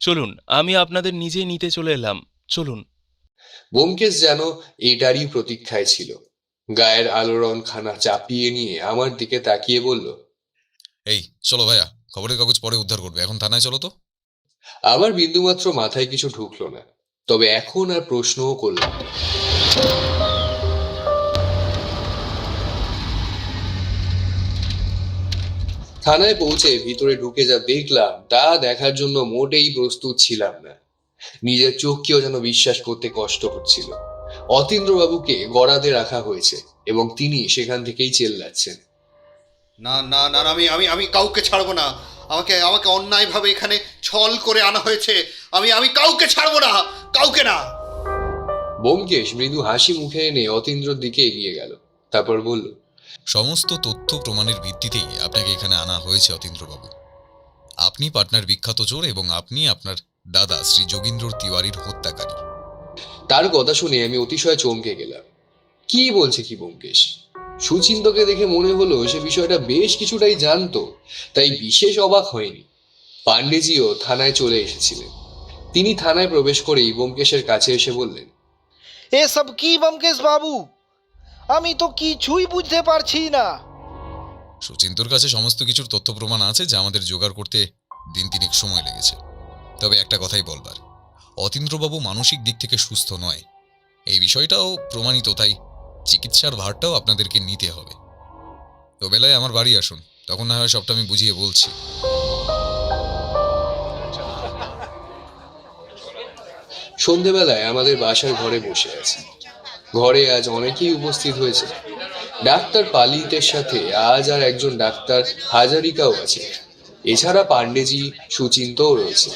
চলুন, আমি আপনাদের নিজেই নিতে চলে এলাম। চলুন। ব্যোমকেশ যেন এটারই প্রতীক্ষায় ছিল। গায়ের আলোড়ন খানা চাপিয়ে নিয়ে আমার দিকে তাকিয়ে বলল, এই চলো ভাইয়া, খবরের কাগজ পরে উদ্ধার করবে, এখন থানায় চলো তো। আমার বিন্দুমাত্র মাথায় কিছু ঢুকলো না, তবে এখন আর প্রশ্নও করলাম না। থানায় পৌঁছে ভিতরে ঢুকে যা দেখলাম তা দেখার জন্য মোটেই প্রস্তুত ছিলাম না। নিজের চোখকেও যেন বিশ্বাস করতে কষ্ট হচ্ছিল। অতীন্দ্রবাবুকে গড়াতে রাখা হয়েছে এবং তিনি সেখান থেকেই চেল্লাচ্ছেন, না না না, আমি আমি আমি কাউকে ছাড়বো না। আমাকে আমাকে অন্যায়ভাবে এখানে ছল করে আনা হয়েছে। আমি আমি কাউকে ছাড়বো না, কাউকে না। ব্যোমকেশ মৃদু হাসি মুখে এনে অতীন্দ্রর দিকে এগিয়ে গেল। তারপর বলল, সমস্ত তথ্য প্রমাণের ভিত্তিতেই আপনাকে এখানে আনা হয়েছে অতীন্দ্রবাবু। আপনি পাটনার বিখ্যাত চোর এবং আপনি আপনার দাদা শ্রী যোগীন্দ্র তিওয়ারির হত্যাকারী। তার কথা শুনে আমি অতিশয় চমকে গেলাম। কি বলছে কি ব্যোমকেশ? সুচিন্তকে দেখে মনে হলো সে বিষয়টা বেশ কিছুটাই জানতো, তাই বিশেষ অবাক হয়নি। পাণ্ডেজিও থানায় চলে এসেছিলেন। তিনি থানায় প্রবেশ করেই ব্যোমকেশের কাছে এসে বললেন, এসব কি ব্যোমকেশ বাবু? আমি তো কিছুই বুঝতে পারছি না। সুচিন্তর কাছে সমস্ত কিছুর তথ্য প্রমাণ আছে, যা আমাদের জোগাড় করতে দিন তিনেক সময় লেগেছে। তবে একটা কথাই বলবার, অতীন্দ্রবাবু মানসিক দিক থেকে সুস্থ নয়, এই বিষয়টাও প্রমাণিত। তাই চিকিৎসার ভারটাও আপনাদেরকে নিতে হবে। তো বেলায় আমার বাড়ি আসুন, তখন না হয় সবটা আমি বুঝিয়ে বলছি। সন্ধেবেলায় আমাদের বাসার ঘরে বসে আছি। ঘরে আজ অনেকেই উপস্থিত হয়েছে। ডাক্তার পালিতের সাথে আজ আর একজন ডাক্তার হাজারিকাও আছে। এছাড়া পান্ডেজি সুচিন্তও রয়েছে।